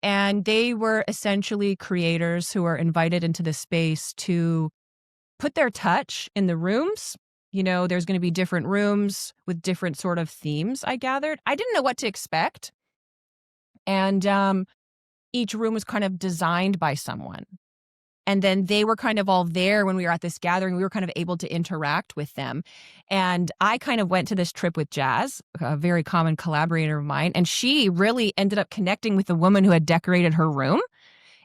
And they were essentially creators who were invited into the space to put their touch in the rooms. You know, there's going to be different rooms with different sort of themes, I gathered. I didn't know what to expect. And each room was kind of designed by someone. And then they were kind of all there when we were at this gathering. We were kind of able to interact with them. And I kind of went to this trip with Jazz, a very common collaborator of mine. And she really ended up connecting with the woman who had decorated her room.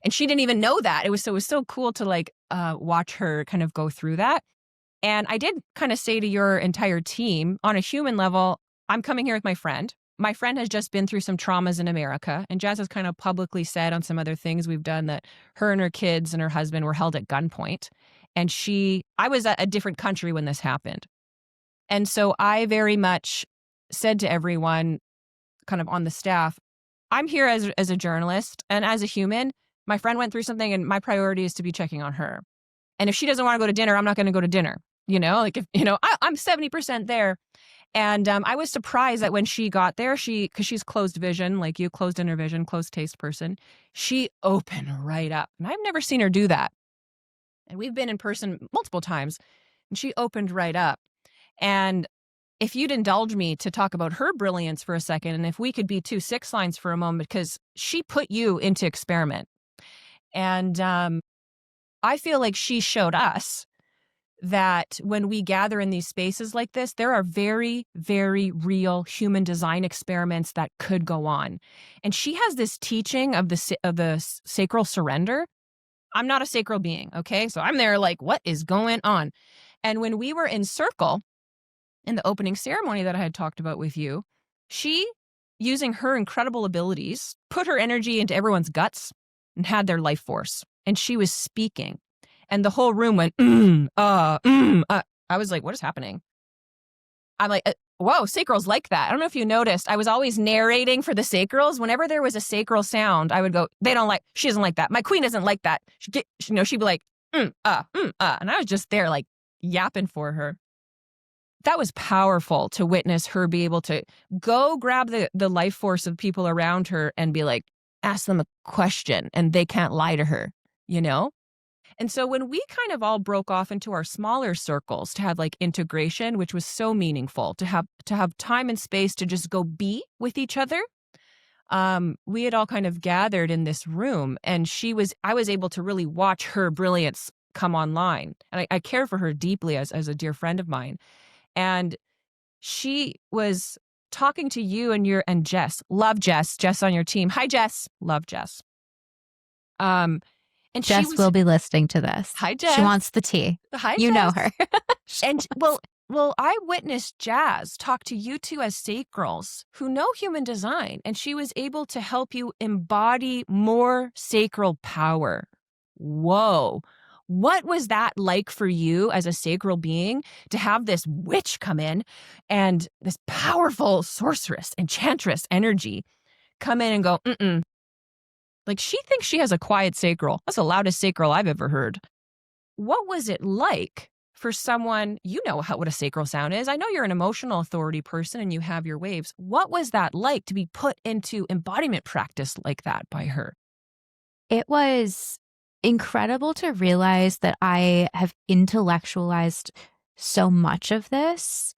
And she didn't even know that. It was so cool to like watch her kind of go through that. And I did kind of say to your entire team, on a human level, I'm coming here with my friend. My friend has just been through some traumas in America, and Jazz has kind of publicly said on some other things we've done that her and her kids and her husband were held at gunpoint. And I was at a different country when this happened. And so I very much said to everyone kind of on the staff, I'm here as a journalist and as a human. My friend went through something and my priority is to be checking on her. And if she doesn't want to go to dinner, I'm not going to go to dinner. You know, like if, you know, I'm 70% there. And I was surprised that when she got there, because she's closed vision, like you, closed inner vision, closed taste person, she opened right up. And I've never seen her do that. And we've been in person multiple times, and she opened right up. And if you'd indulge me to talk about her brilliance for a second, and if we could be 2 6 lines for a moment, because she put you into experiment. And I feel like she showed us that when we gather in these spaces like this, there are very, very real human design experiments that could go on. And she has this teaching of the sacral surrender. I'm not a sacral being, okay? So I'm there like, what is going on? And when we were in circle in the opening ceremony that I had talked about with you, she, using her incredible abilities, put her energy into everyone's guts and had their life force. And she was speaking. And the whole room went, I was like, what is happening? I'm like, whoa, sacrals like that. I don't know if you noticed. I was always narrating for the sacrals. Whenever there was a sacral sound, I would go, she doesn't like that. My queen doesn't like that. She'd be like, And I was just there like yapping for her. That was powerful to witness her be able to go grab the life force of people around her and be like, ask them a question and they can't lie to her, you know? And so when we kind of all broke off into our smaller circles to have like integration, which was so meaningful, to have time and space to just go be with each other, we had all kind of gathered in this room, and I was able to really watch her brilliance come online. And I care for her deeply as a dear friend of mine. And she was talking to you and Jess. Love Jess on your team. Hi, Jess. Love Jess. And Jess will be listening to this. Hi, Jess. She wants the tea. Hi, you Jess. know her. And well, Well, I witnessed Jazz talk to you two as sacrals who know human design, and she was able to help you embody more sacral power. Whoa. What was that like for you as a sacral being to have this witch come in and this powerful sorceress, enchantress energy come in and go, like she thinks she has a quiet sacral. That's the loudest sacral I've ever heard. What was it like for someone, you know what a sacral sound is. I know you're an emotional authority person and you have your waves. What was that like to be put into embodiment practice like that by her? It was incredible to realize that I have intellectualized so much of this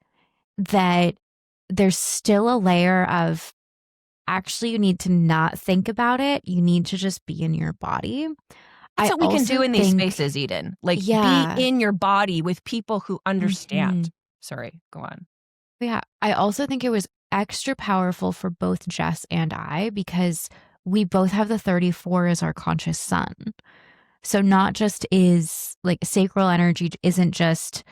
that there's still a layer of actually you need to not think about it. You need to just be in your body. That's what we can do in these spaces, Eden. Like be in your body with people who understand. Sorry, go on. Yeah. I also think it was extra powerful for both Jess and I because we both have the 34 as our conscious sun. So not just is like sacral energy isn't just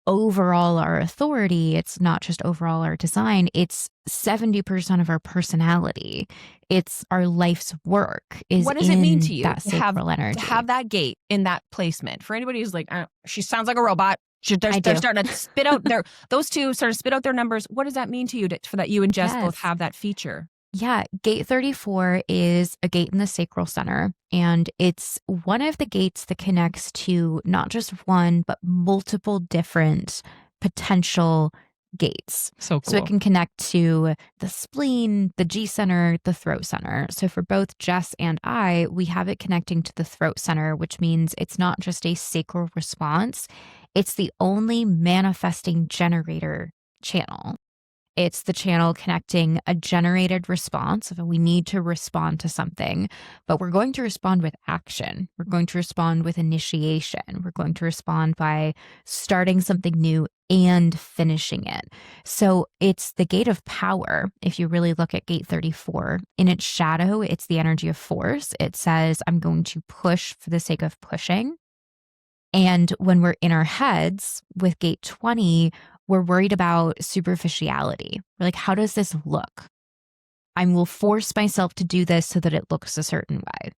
overall our authority. It's not just overall our design. It's 70% of our personality. It's our life's work. What does it mean to you that sacral energy? To have that gate in that placement? For anybody who's like, she sounds like a robot. They're starting to spit out those two sort of spit out their numbers. What does that mean to you for that you and Jess both have that feature? Yeah, gate 34 is a gate in the sacral center, and it's one of the gates that connects to not just one, but multiple different potential gates. So cool. So it can connect to the spleen, the G center, the throat center. So for both Jess and I, we have it connecting to the throat center, which means it's not just a sacral response. It's the only manifesting generator channel. It's the channel connecting a generated response. If we need to respond to something, but we're going to respond with action. We're going to respond with initiation. We're going to respond by starting something new and finishing it. So it's the gate of power. If you really look at gate 34, in its shadow, it's the energy of force. It says, I'm going to push for the sake of pushing. And when we're in our heads with gate 20, we're worried about superficiality. We're like, how does this look? I will force myself to do this so that it looks a certain way.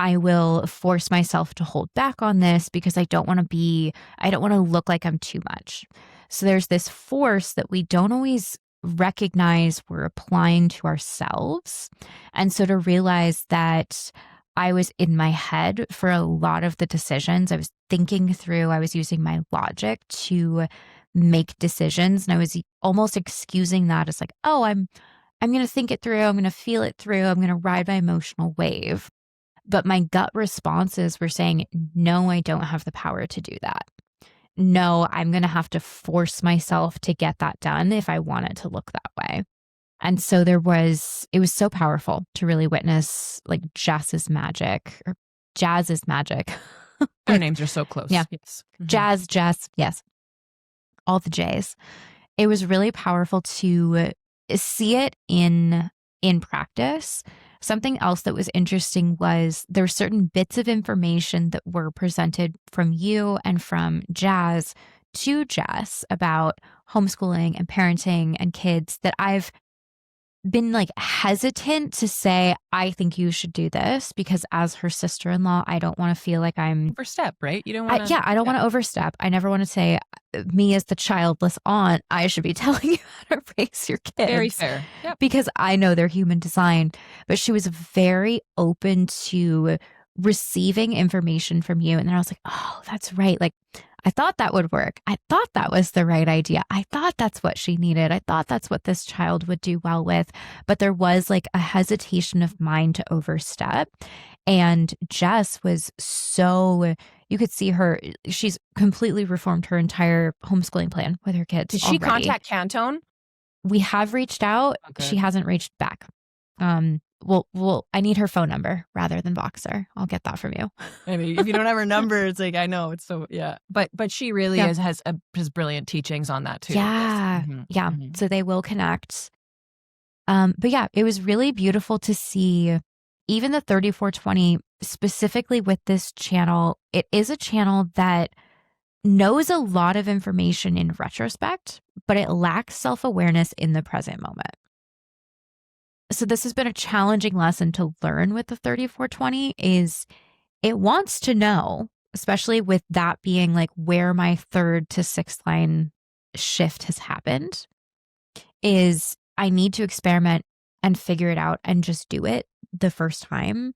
I will force myself to hold back on this because I don't want to look like I'm too much. So there's this force that we don't always recognize we're applying to ourselves. And so to realize that I was in my head for a lot of the decisions, I was thinking through, I was using my logic to make decisions. And I was almost excusing that as like, oh, I'm going to think it through. I'm going to feel it through. I'm going to ride my emotional wave. But my gut responses were saying, no, I don't have the power to do that. No, I'm going to have to force myself to get that done if I want it to look that way. And so it was so powerful to really witness like Jazz's magic. Their names are so close. Yeah. Yes. Mm-hmm. Jess. Yes. All the J's. It was really powerful to see it in practice. Something else that was interesting was there were certain bits of information that were presented from you and from Jazz to Jess about homeschooling and parenting and kids that I've been like hesitant to say, I think you should do this because as her sister-in-law, I don't want to feel like I'm overstep, right? You don't want to. I don't want to overstep. I never want to say me as the childless aunt, I should be telling you how to raise your kids. Very fair. Yep. Because I know their human design. But she was very open to receiving information from you. And then I was like, oh, that's right. Like, I thought that would work. I thought that was the right idea. I thought that's what she needed. I thought that's what this child would do well with. But there was like a hesitation of mine to overstep. And Jess was you could see her, she's completely reformed her entire homeschooling plan with her kids. Did she contact Cantone? We have reached out. Okay. She hasn't reached back. Well, I need her phone number rather than Voxer. I'll get that from you. I mean, if you don't have her number, it's like, I know it's so, yeah. But she really has brilliant teachings on that too. Yeah. Mm-hmm. Yeah. Mm-hmm. So they will connect. But yeah, it was really beautiful to see even the 3420 specifically with this channel. It is a channel that knows a lot of information in retrospect, but it lacks self-awareness in the present moment. So this has been a challenging lesson to learn with the 3420 is it wants to know, especially with that being like where my third to sixth line shift has happened, is I need to experiment and figure it out and just do it the first time.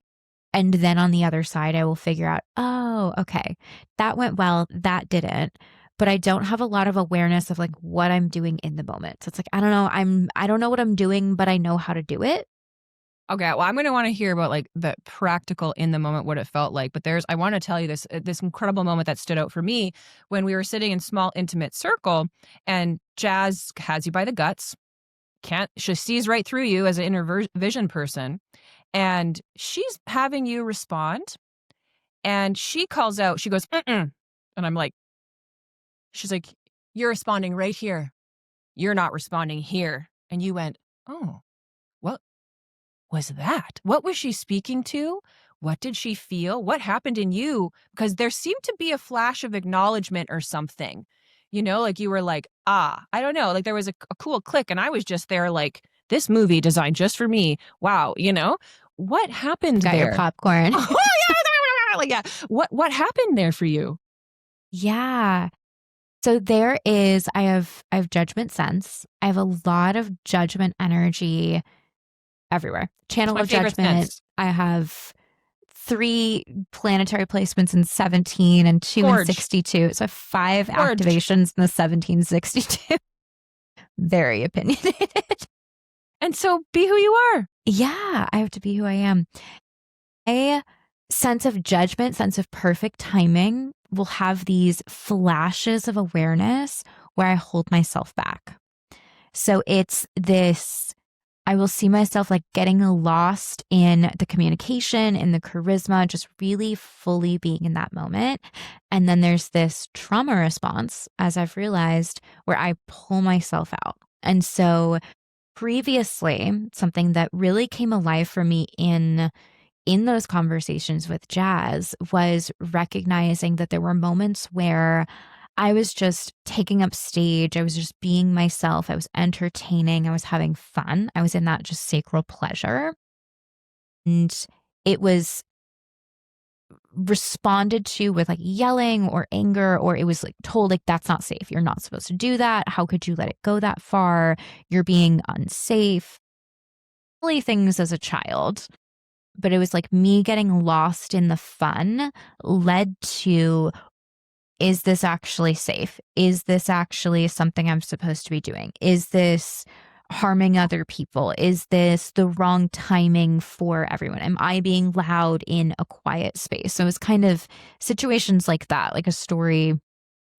And then on the other side, I will figure out, oh, okay, that went well, that didn't. But I don't have a lot of awareness of like what I'm doing in the moment. So it's like, I don't know, I don't know what I'm doing, but I know how to do it. Okay, well, I'm going to want to hear about like the practical in the moment, what it felt like. But I want to tell you this incredible moment that stood out for me when we were sitting in small, intimate circle, and Jazz has you by the guts. She sees right through you as an inner vision person, and she's having you respond. And she calls out, she goes, mm-mm. And I'm like, she's like, you're responding right here. You're not responding here. And you went, oh, what was that? What was she speaking to? What did she feel? What happened in you? Because there seemed to be a flash of acknowledgement or something, like you were like, I don't know. Like there was a cool click and I was just there like, this movie designed just for me. Wow. What happened Got there? your popcorn. Oh, yeah. Like, yeah. What happened there for you? Yeah. So I have judgment sense. I have a lot of judgment energy everywhere. Channel of judgment. Sense. I have 3 planetary placements in 17 and 2 in 62. So 5 activations in the 1762. Very opinionated. And so be who you are. Yeah, I have to be who I am. A sense of judgment, sense of perfect timing will have these flashes of awareness where I hold myself back. So it's this, I will see myself like getting lost in the communication, in the charisma, just really fully being in that moment. And then there's this trauma response, as I've realized, where I pull myself out. And so previously, something that really came alive for me in those conversations with Jazz was recognizing that there were moments where I was just taking up stage. I was just being myself. I was entertaining. I was having fun. I was in that just sacral pleasure. And it was responded to with like yelling or anger, or it was like told like, that's not safe. You're not supposed to do that. How could you let it go that far? You're being unsafe. Really things as a child. But it was like me getting lost in the fun led to, is this actually safe? Is this actually something I'm supposed to be doing? Is this harming other people? Is this the wrong timing for everyone? Am I being loud in a quiet space? So it's kind of situations like that, like a story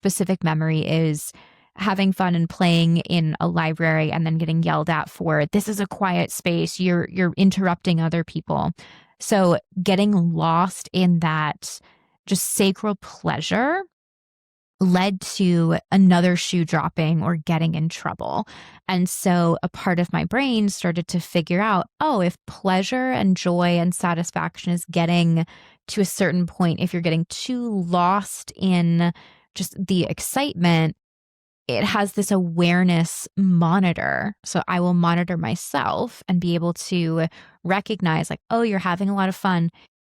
specific memory is having fun and playing in a library and then getting yelled at for, this is a quiet space, you're interrupting other people. So getting lost in that just sacral pleasure led to another shoe dropping or getting in trouble. And so a part of my brain started to figure out, oh, if pleasure and joy and satisfaction is getting to a certain point, if you're getting too lost in just the excitement, it has this awareness monitor. So I will monitor myself and be able to recognize like, oh, you're having a lot of fun.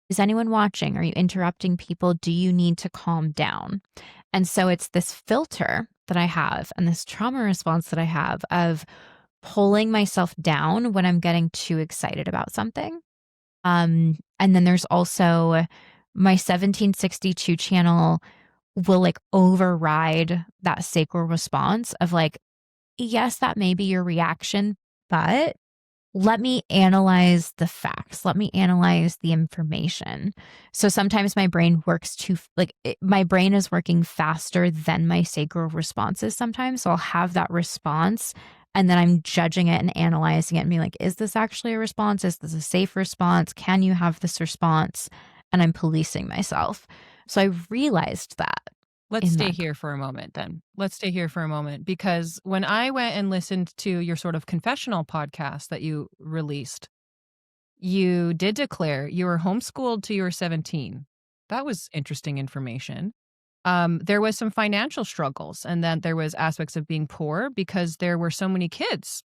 Is anyone watching? Are you interrupting people? Do you need to calm down? And so it's this filter that I have and this trauma response that I have of pulling myself down when I'm getting too excited about something. And then there's also my 1762 channel will like override that sacral response of like, yes, that may be your reaction, but let me analyze the facts. Let me analyze the information. So sometimes my brain works my brain is working faster than my sacral responses sometimes. So I'll have that response and then I'm judging it and analyzing it and being like, is this actually a response? Is this a safe response? Can you have this response? And I'm policing myself. So I realized that. Let's stay here for a moment then. Let's stay here for a moment because when I went and listened to your sort of confessional podcast that you released, you did declare you were homeschooled till you were 17. That was interesting information. There was some financial struggles, and then there was aspects of being poor because there were so many kids.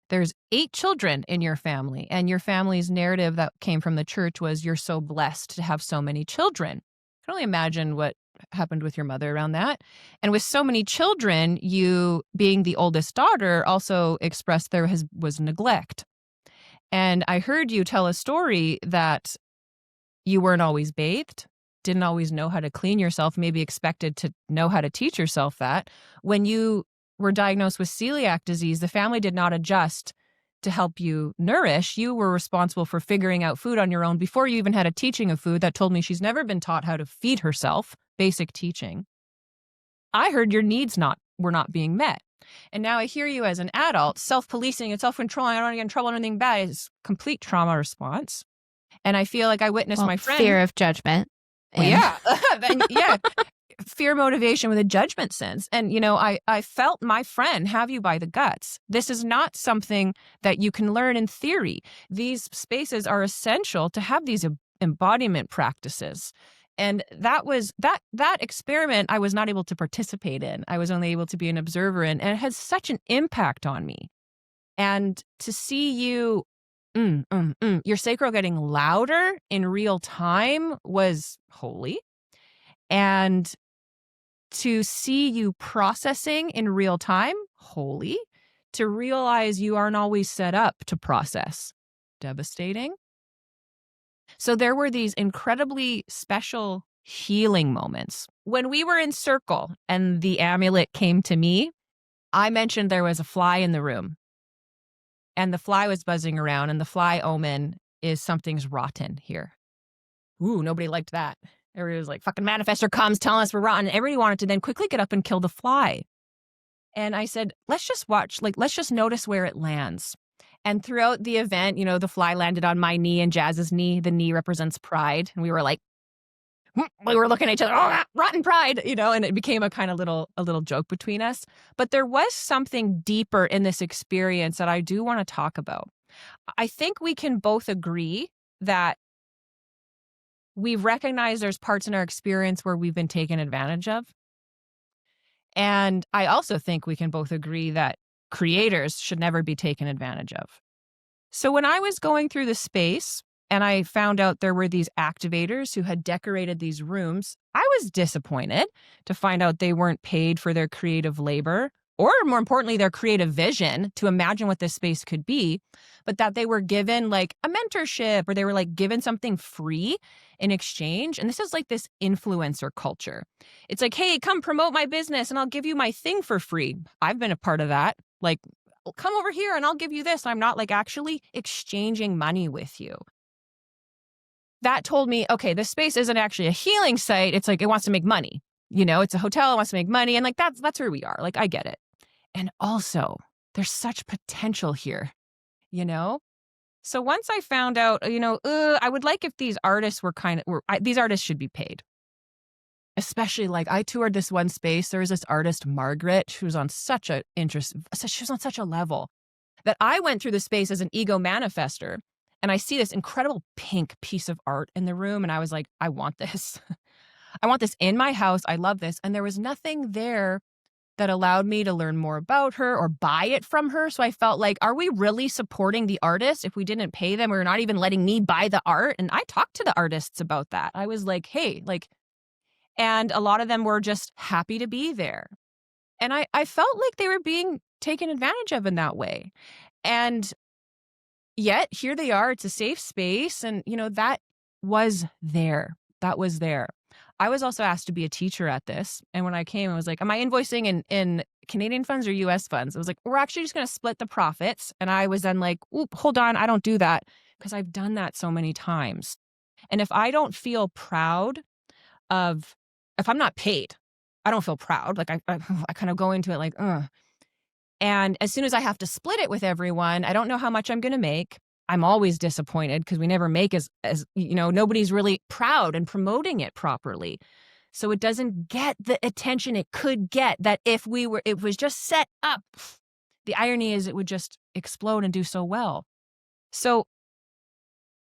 There's 8 children in your family, and your family's narrative that came from the church was you're so blessed to have so many children. I can only imagine what happened with your mother around that. And with so many children, you being the oldest daughter also expressed was neglect. And I heard you tell a story that you weren't always bathed, didn't always know how to clean yourself, maybe expected to know how to teach yourself that. When you were diagnosed with celiac disease, the family did not adjust to help you nourish. You were responsible for figuring out food on your own before you even had a teaching of food. That told me she's never been taught how to feed herself, basic teaching. I heard your needs were not being met. And now I hear you as an adult, self-policing and self-controlling. I don't want to get in trouble or anything bad is complete trauma response. And I feel like I witnessed my friend. Fear of judgment. Well, yeah. Yeah. Fear motivation with a judgment sense. And, I felt my friend have you by the guts. This is not something that you can learn in theory. These spaces are essential to have these embodiment practices. And that experiment I was not able to participate in. I was only able to be an observer in, and it had such an impact on me. And to see you, your sacral getting louder in real time was holy. And to see you processing in real time, holy. To realize you aren't always set up to process, devastating. So there were these incredibly special healing moments. When we were in circle and the amulet came to me, I mentioned there was a fly in the room. And the fly was buzzing around, and the fly omen is something's rotten here. Ooh, nobody liked that. Everybody was like, fucking manifestor comes telling us we're rotten. Everybody wanted to then quickly get up and kill the fly. And I said, let's just watch, let's just notice where it lands. And throughout the event, the fly landed on my knee and Jazz's knee. The knee represents pride. And we were like, we were looking at each other, oh, rotten pride, and it became a kind of a little joke between us. But there was something deeper in this experience that I do want to talk about. I think we can both agree that we recognize there's parts in our experience where we've been taken advantage of. And I also think we can both agree that creators should never be taken advantage of. So when I was going through the space and I found out there were these activators who had decorated these rooms, I was disappointed to find out they weren't paid for their creative labor, or more importantly, their creative vision to imagine what this space could be, but that they were given like a mentorship or they were like given something free in exchange. And this is like this influencer culture. It's like, hey, come promote my business and I'll give you my thing for free. I've been a part of that. Like, come over here and I'll give you this. I'm not like actually exchanging money with you. That told me, okay, this space isn't actually a healing site. It's like it wants to make money. It's a hotel, it wants to make money. And like that's where we are. Like, I get it. And also, there's such potential here, So once I found out, I would like if these artists these artists should be paid. Especially like I toured this one space. There was this artist, Margaret. She was on such a level that I went through the space as an ego manifester. And I see this incredible pink piece of art in the room. And I was like, I want this. I want this in my house. I love this. And there was nothing there that allowed me to learn more about her or buy it from her. So I felt like, are we really supporting the artist if we didn't pay them? We're not even letting me buy the art. And I talked to the artists about that. I was like, hey, and a lot of them were just happy to be there. And I felt like they were being taken advantage of in that way. And yet here they are. It's a safe space. And, that was there. That was there. I was also asked to be a teacher at this. And when I came, I was like, am I invoicing in Canadian funds or US funds? I was like, we're actually just going to split the profits. And I was then like, oop, hold on. I don't do that because I've done that so many times. And if I don't feel proud if I'm not paid, I don't feel proud. Like I kind of go into it like, ugh. And as soon as I have to split it with everyone, I don't know how much I'm going to make. I'm always disappointed because we never make as nobody's really proud and promoting it properly. So it doesn't get the attention it could get that if it was just set up. The irony is it would just explode and do so well. So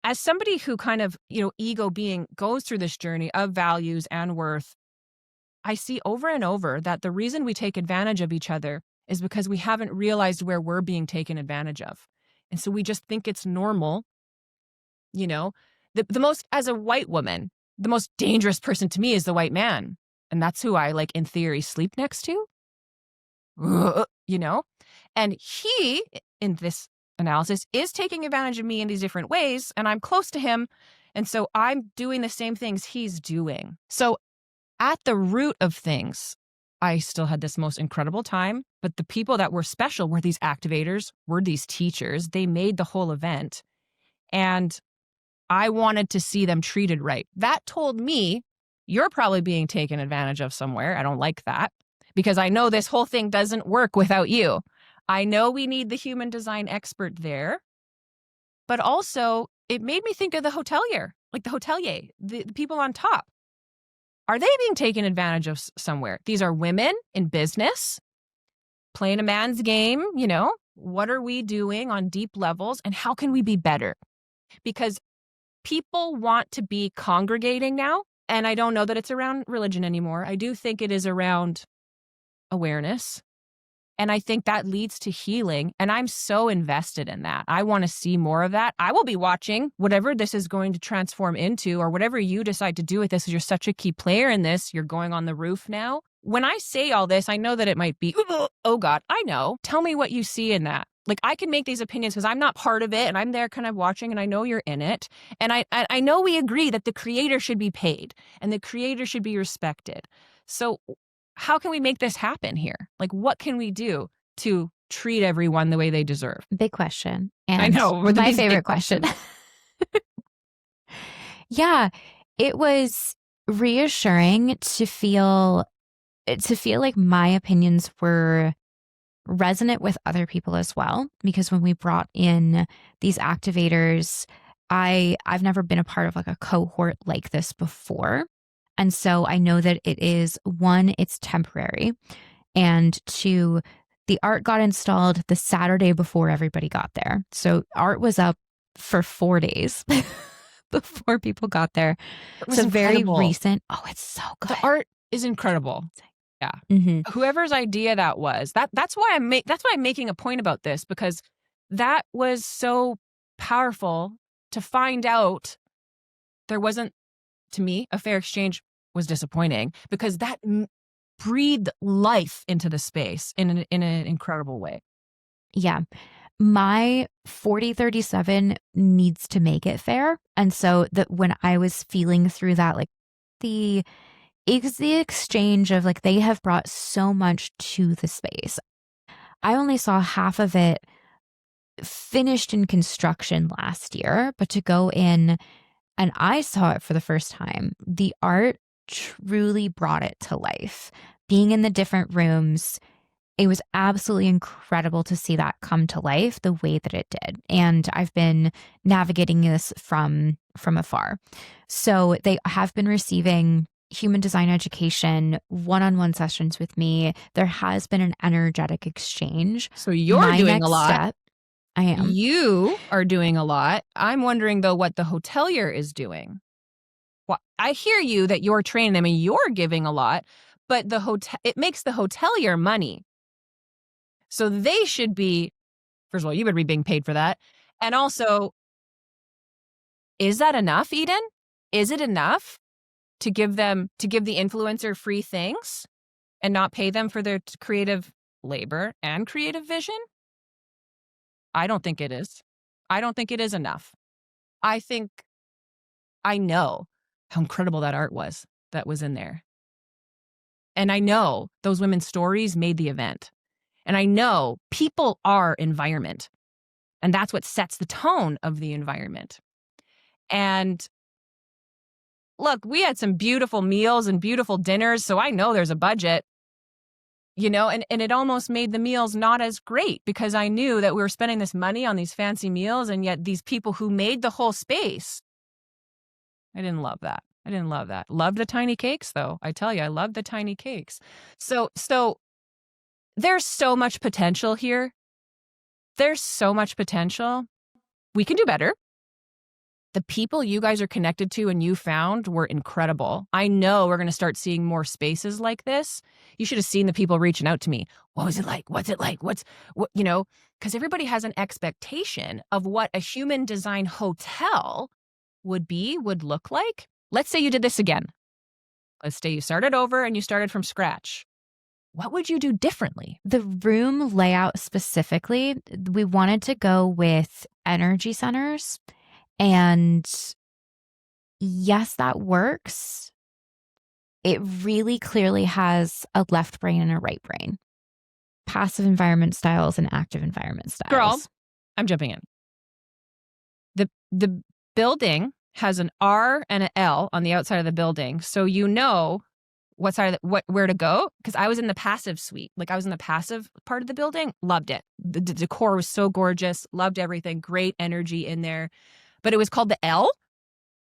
as somebody who kind of, ego being goes through this journey of values and worth, I see over and over that the reason we take advantage of each other is because we haven't realized where we're being taken advantage of. And so we just think it's normal. The most, as a white woman, the most dangerous person to me is the white man. And that's who I, like, in theory, sleep next to. And he, in this analysis, is taking advantage of me in these different ways, and I'm close to him. And so I'm doing the same things he's doing. So at the root of things, I still had this most incredible time, but the people that were special were these activators, were these teachers. They made the whole event, and I wanted to see them treated right. That told me, you're probably being taken advantage of somewhere. I don't like that, because I know this whole thing doesn't work without you. I know we need the human design expert there, but also it made me think of the hotelier, like the hotelier, the people on top. Are they being taken advantage of somewhere? These are women in business, playing a man's game, What are we doing on deep levels, and how can we be better? Because people want to be congregating now, and I don't know that it's around religion anymore. I do think it is around awareness, and I think that leads to healing, and I'm so invested in that. I want to see more of that. I will be watching whatever this is going to transform into, or whatever you decide to do with this. You're such a key player in this. You're going on the roof now. When I say all this, I know that it might be, oh God, I know. Tell me what you see in that. Like, I can make these opinions because I'm not part of it, and I'm there kind of watching, and I know you're in it. And I know we agree that the creator should be paid and the creator should be respected. So how can we make this happen here? Like, what can we do to treat everyone the way they deserve? Big question. And I know. My favorite question. Yeah, it was reassuring to feel like my opinions were resonant with other people as well. Because when we brought in these activators, I've never been a part of like a cohort like this before. And so I know that it is, one, it's temporary, and two, the art got installed the Saturday before everybody got there. So art was up for 4 days before people got there. So very recent. Oh, it's so good. The art is incredible. Yeah. Mm-hmm. Whoever's idea that was, that's why I'm making a point about this, because that was so powerful to find out there wasn't, to me, a fair exchange was disappointing, because that breathed life into the space in an incredible way. Yeah. My 4037 needs to make it fair. And so that when I was feeling through that, like the exchange of like, they have brought so much to the space. I only saw half of it finished in construction last year, but to go in and I saw it for the first time, the art truly brought it to life. Being in the different rooms, it was absolutely incredible to see that come to life the way that it did. And I've been navigating this from afar. So they have been receiving human design education, one-on-one sessions with me. There has been an energetic exchange. So you're doing a lot. I am. You are doing a lot. I'm wondering, though, what the hotelier is doing. Well, I hear you that you're training them and you're giving a lot, but it makes the hotelier money. So they should be, first of all, you better be being paid for that. And also, is that enough, Eden? Is it enough to give the influencer free things and not pay them for their creative labor and creative vision? I don't think it is. I don't think it is enough. I know how incredible that art was that was in there. And I know those women's stories made the event. And I know people are environment. And that's what sets the tone of the environment. And look, we had some beautiful meals and beautiful dinners, so I know there's a budget. And it almost made the meals not as great, because I knew that we were spending this money on these fancy meals, and yet these people who made the whole space, I didn't love that. Loved the tiny cakes, though. I tell you, I loved the tiny cakes. So there's so much potential here. There's so much potential. We can do better. the people you guys are connected to and you found were incredible. I know we're going to start seeing more spaces like this. You should have seen the people reaching out to me. What was it like? What's it like? What, because everybody has an expectation of what a human design hotel would look like. Let's say you did this again. Let's say you started over and you started from scratch. What would you do differently? The room layout specifically, we wanted to go with energy centers. And yes, that works. It really clearly has a left brain and a right brain. Passive environment styles and active environment styles. Girl, I'm jumping in. The building has an R and an L on the outside of the building. So you know what side of where to go. Because I was in the passive suite. Like I was in the passive part of the building. Loved it. The decor was so gorgeous. Loved everything. Great energy in there. But it was called the L.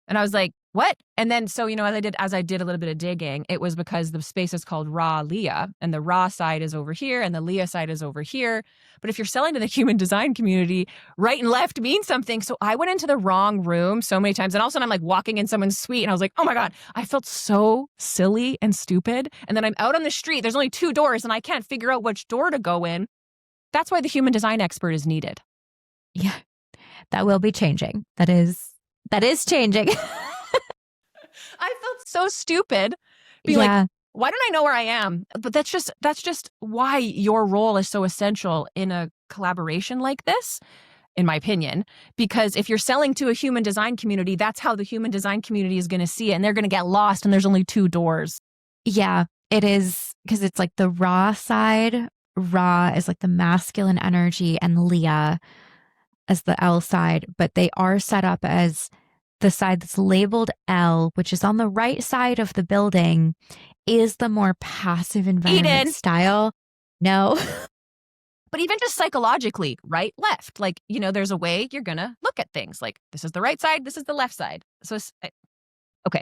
And I was like, what? And then, so, as I did a little bit of digging, it was because the space is called Raw Leah, and the Raw side is over here and the Leah side is over here. But if you're selling to the human design community, right and left means something. So I went into the wrong room so many times. And all of a sudden I'm like walking in someone's suite and I was like, oh my God, I felt so silly and stupid. And then I'm out on the street. There's only 2 doors and I can't figure out which door to go in. That's why the human design expert is needed. Yeah, that will be changing. That is changing. I felt so stupid. Like, why don't I know where I am? But that's just why your role is so essential in a collaboration like this, in my opinion. Because if you're selling to a human design community, that's how the human design community is going to see it. And they're going to get lost and there's only 2 doors. Yeah, it is. Because it's like the Raw side. Raw is like the masculine energy and Leah as the L side. But they are set up as the side that's labeled L, which is on the right side of the building, is the more passive environment style. No. But even just psychologically, right, left, like, there's a way you're going to look at things. Like, this is the right side, this is the left side. So, okay.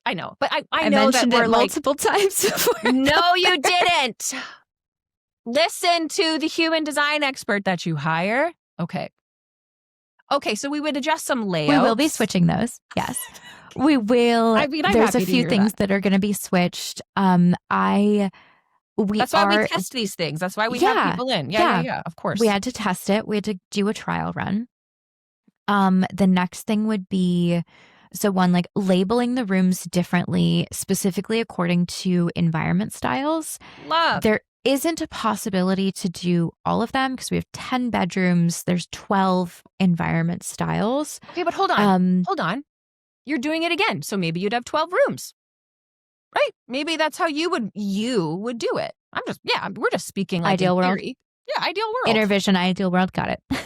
I know, but I know that we're multiple times before. No, you didn't. Listen to the human design expert that you hire. Okay, so we would adjust some layouts. We will be switching those. Yes, we will. There's a few things that are going to be switched. That's why we test these things. That's why we have people in. Yeah, of course. We had to test it. We had to do a trial run. The next thing would be, so one, like labeling the rooms differently, specifically according to environment styles. Love. There isn't a possibility to do all of them because we have 10 bedrooms. There's 12 environment styles. Okay, but hold on. You're doing it again. So maybe you'd have 12 rooms, right? Maybe that's how you would do it. We're just speaking like ideal world. Theory. Yeah, ideal world. Inner vision, ideal world. Got it.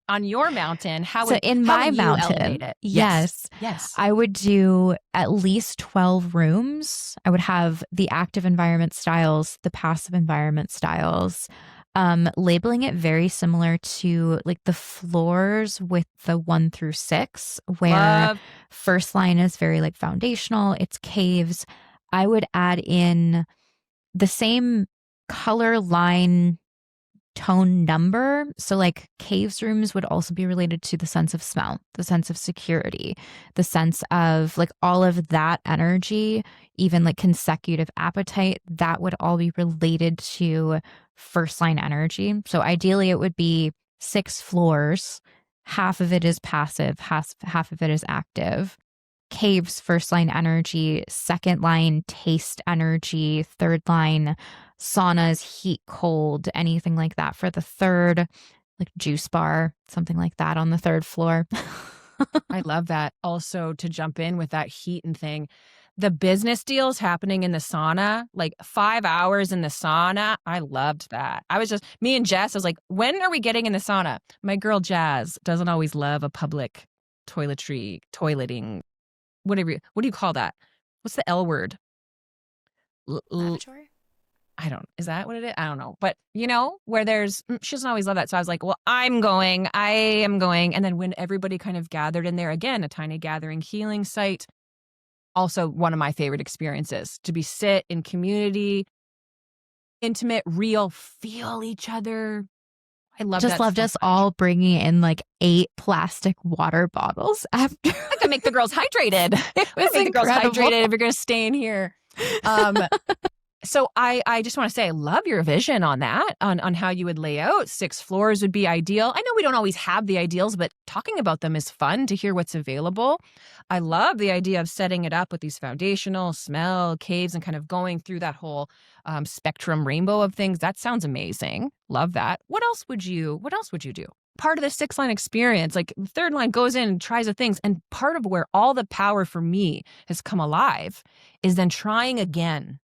On your mountain, how so would in my you mountain, elevate it? Yes, I would do at least 12 rooms. I would have the active environment styles, the passive environment styles, labeling it very similar to like the floors with the 1 through 6, where first line is very like foundational. It's caves. I would add in the same color line tone number. So like caves rooms would also be related to the sense of smell, the sense of security, the sense of like all of that energy, even like consecutive appetite, that would all be related to first line energy. So ideally it would be 6 floors. Half of it is passive, half of it is active. Caves, first line energy, second line taste energy, third line saunas, heat, cold, anything like that for the third, like juice bar, something like that on the 3rd floor. I love that. Also, to jump in with that heat and thing, the business deals happening in the sauna, like 5 hours in the sauna. I loved that. Me and Jess, I was like, when are we getting in the sauna? My girl Jazz doesn't always love a public toileting. What do you call that? What's the L word? Lavatory? Is that what it is? I don't know. But, where she doesn't always love that. So I was like, well, I am going. And then when everybody kind of gathered in there, again, a tiny gathering healing site, also one of my favorite experiences, to sit in community, intimate, real, feel each other. I love Just that loved so us much. all bringing in like 8 plastic water bottles after. I can make the girls hydrated. It was Make the girls incredible. hydrated if you're going to stay in here. So I just want to say I love your vision on that, on how you would lay out. 6 floors would be ideal. I know we don't always have the ideals, but talking about them is fun to hear what's available. I love the idea of setting it up with these foundational smell caves and kind of going through that whole spectrum rainbow of things. That sounds amazing. Love that. What else would you do? Part of the 6-line experience, like the 3rd line goes in and tries the things. And part of where all the power for me has come alive is then trying again.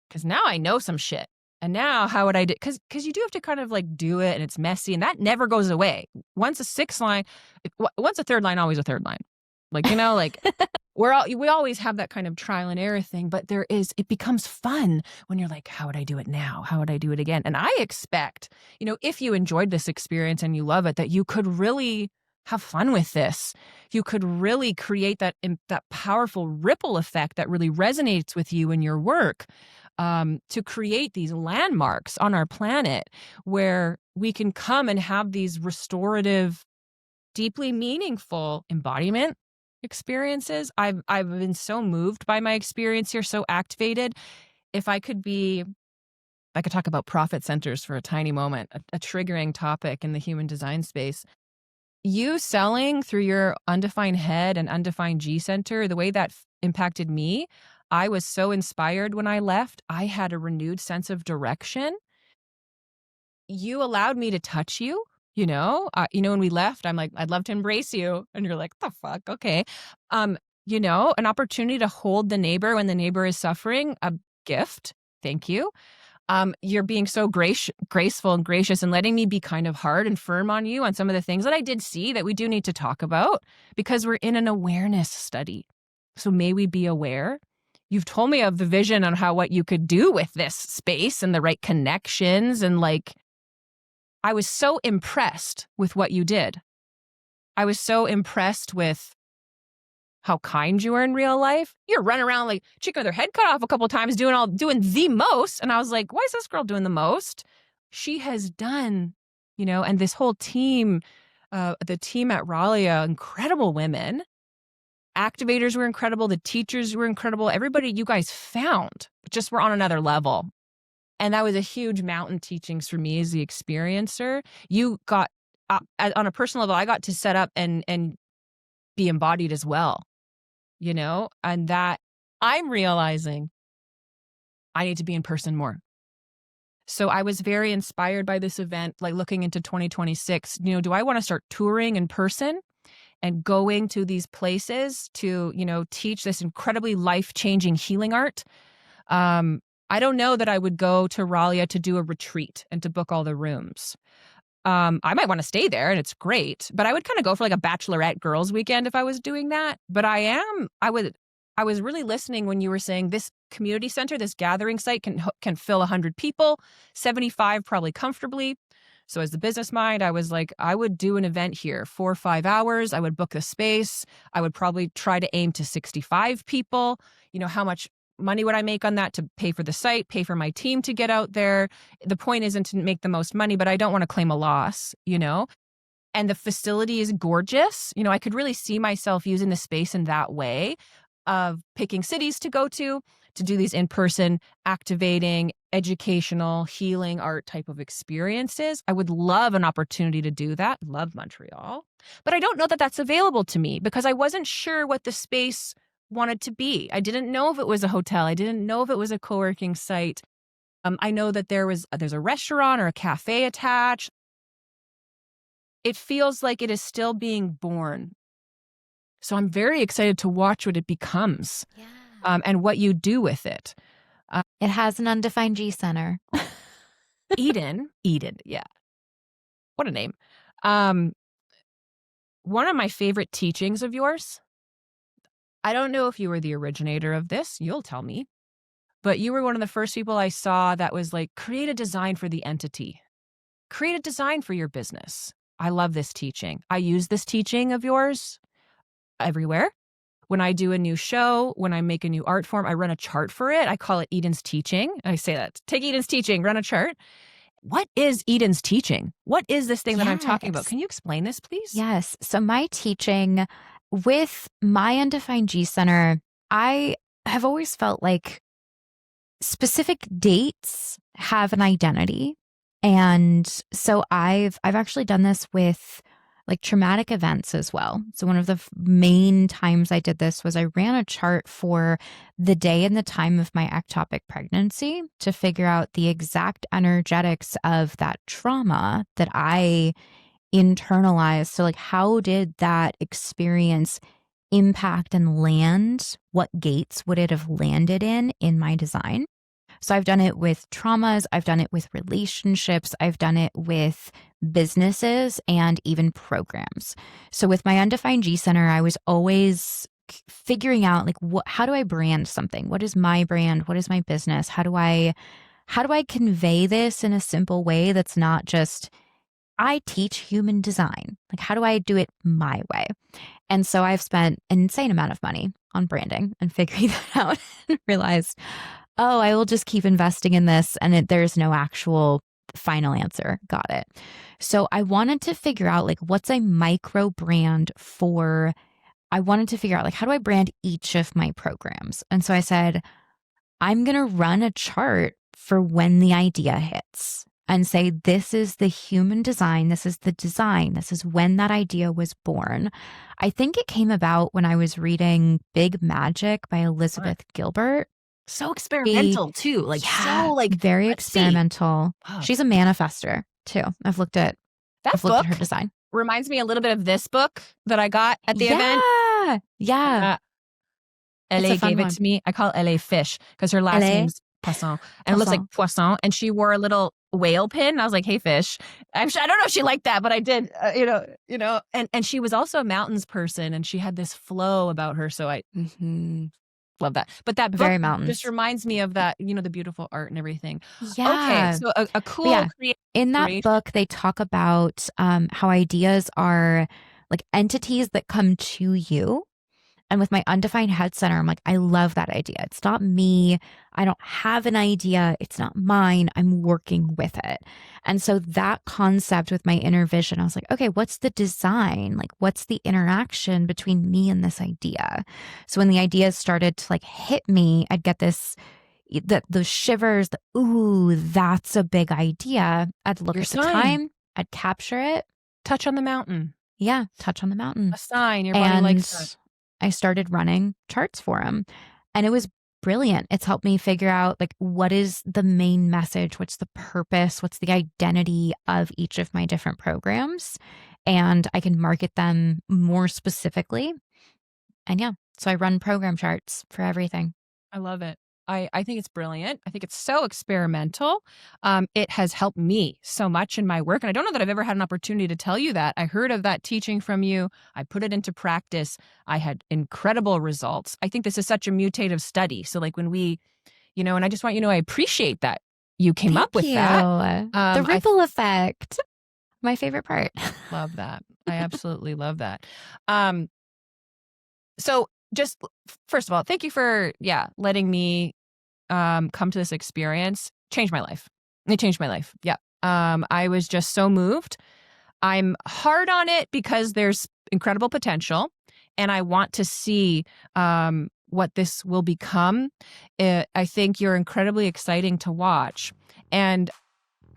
Because now I know some shit. And now how would I do? Because you do have to kind of like do it and it's messy and that never goes away. Once a 6th line, once a 3rd line, always a 3rd line. Like, like we always have that kind of trial and error thing, but it becomes fun when you're like, how would I do it now? How would I do it again? And I expect, if you enjoyed this experience and you love it, that you could really have fun with this. You could really create that powerful ripple effect that really resonates with you in your work, to create these landmarks on our planet where we can come and have these restorative, deeply meaningful embodiment experiences. I've been so moved by my experience here, so activated. If I could talk about profit centers for a tiny moment, a triggering topic in the human design space. You selling through your undefined head and undefined G center, the way that impacted me, I was so inspired when I left. I had a renewed sense of direction. You allowed me to touch you, when we left, I'm like, I'd love to embrace you. And you're like, the fuck? Okay. An opportunity to hold the neighbor when the neighbor is suffering, a gift. Thank you. You're being so graceful and gracious and letting me be kind of hard and firm on you on some of the things that I did see that we do need to talk about because we're in an awareness study. So may we be aware. You've told me of the vision on what you could do with this space and the right connections. And I was so impressed with what you did. I was so impressed with how kind you were in real life. You're running around like chicken with her head cut off a couple of times doing the most. And I was like, why is this girl doing the most? She has done, and this whole team, the team at Ralia, incredible women. Activators were incredible. The teachers were incredible. Everybody you guys found just were on another level. And that was a huge mountain teachings for me as the experiencer. You got, on a personal level, I got to set up and be embodied as well, and that I'm realizing I need to be in person more. So I was very inspired by this event, like looking into 2026, do I want to start touring in person and going to these places to, teach this incredibly life-changing healing art? I don't know that I would go to Ralia to do a retreat and to book all the rooms. I might want to stay there and it's great, but I would kind of go for like a bachelorette girls weekend if I was doing that. But I was really listening when you were saying this community center, this gathering site can fill 100 people, 75 probably comfortably. So as the business mind, I was like, I would do an event here, 4 or 5 hours. I would book the space. I would probably try to aim to 65 people. How much money would I make on that to pay for the site, pay for my team to get out there? The point isn't to make the most money, but I don't want to claim a loss, And the facility is gorgeous. I could really see myself using the space in that way of picking cities to go to do these in-person, activating, educational, healing art type of experiences. I would love an opportunity to do that. Love Montreal. But I don't know that that's available to me because I wasn't sure what the space wanted to be. I didn't know if it was a hotel. I didn't know if it was a co-working site. I know that there's a restaurant or a cafe attached. It feels like it is still being born. So I'm very excited to watch what it becomes, and what you do with it. It has an undefined G center. Eden, yeah. What a name. One of my favorite teachings of yours, I don't know if you were the originator of this, you'll tell me, but you were one of the first people I saw that was like, create a design for the entity. Create a design for your business. I love this teaching. I use this teaching of yours everywhere. When I do a new show, when I make a new art form, I run a chart for it. I call it Eden's teaching. I say that. Take Eden's teaching, run a chart. what is Eden's teaching? What is this thing that I'm talking about? Yes. Can you explain this, please? Yes. So my teaching with my undefined G center, I have always felt like specific dates have an identity. And so I've actually done this with like traumatic events as well. So one of the main times I did this was I ran a chart for the day and the time of my ectopic pregnancy to figure out the exact energetics of that trauma that I internalized. So like, how did that experience impact and land? What gates would it have landed in my design? So I've done it with traumas, I've done it with relationships, I've done it with businesses and even programs. So with my undefined G center, I was always figuring out like how do I brand something? What is my brand? What is my business? How do I convey this in a simple way that's not just I teach human design? Like how do I do it my way? And so I've spent an insane amount of money on branding and figuring that out and realized, oh, I will just keep investing in this and there's no actual final answer. Got it. So I wanted to figure out like what's a micro brand for, I wanted to figure out like how do I brand each of my programs? And so I said, I'm going to run a chart for when the idea hits and say, this is the human design. This is the design. This is when that idea was born. I think it came about when I was reading Big Magic by Elizabeth Gilbert. So experimental too. Like so like very experimental. Oh. She's a manifester too. I've looked at her design. Reminds me a little bit of this book that I got at the event. Yeah. LA gave it to me. I call it LA Fish because her last name's Poisson. And it looks like Poisson. And she wore a little whale pin. I was like, hey, fish. I don't know if she liked that, but I did, And she was also a mountains person and she had this flow about her. So I love that. But that book very mountains just reminds me of that, the beautiful art and everything. Yeah. Okay. So a cool creative. In that book, they talk about how ideas are like entities that come to you. And with my undefined head center, I'm like, I love that idea. It's not me. I don't have an idea. It's not mine. I'm working with it. And so that concept with my inner vision, I was like, okay, what's the design? Like, what's the interaction between me and this idea? So when the ideas started to like hit me, I'd get those shivers, ooh, that's a big idea. I'd look at the time, I'd capture it. Touch on the mountain. Yeah, touch on the mountain. A sign. Your body likes that. I started running charts for him and it was brilliant. It's helped me figure out like what is the main message? What's the purpose? What's the identity of each of my different programs? And I can market them more specifically. And yeah, so I run program charts for everything. I love it. I think it's brilliant. I think it's so experimental. It has helped me so much in my work. And I don't know that I've ever had an opportunity to tell you that. I heard of that teaching from you. I put it into practice. I had incredible results. I think this is such a mutative study. So like when we, and I just want you to know I appreciate that you came up with that. The ripple effect. My favorite part. Love that. I absolutely love that. So just first of all, thank you for, letting me come to this experience. Changed my life. It changed my life. Yeah. I was just so moved. I'm hard on it because there's incredible potential and I want to see what this will become. I think you're incredibly exciting to watch. And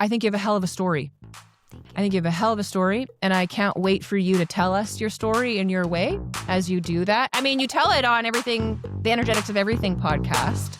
I think you have a hell of a story. And I can't wait for you to tell us your story in your way as you do that. I mean, you tell it on the Energetics of Everything podcast.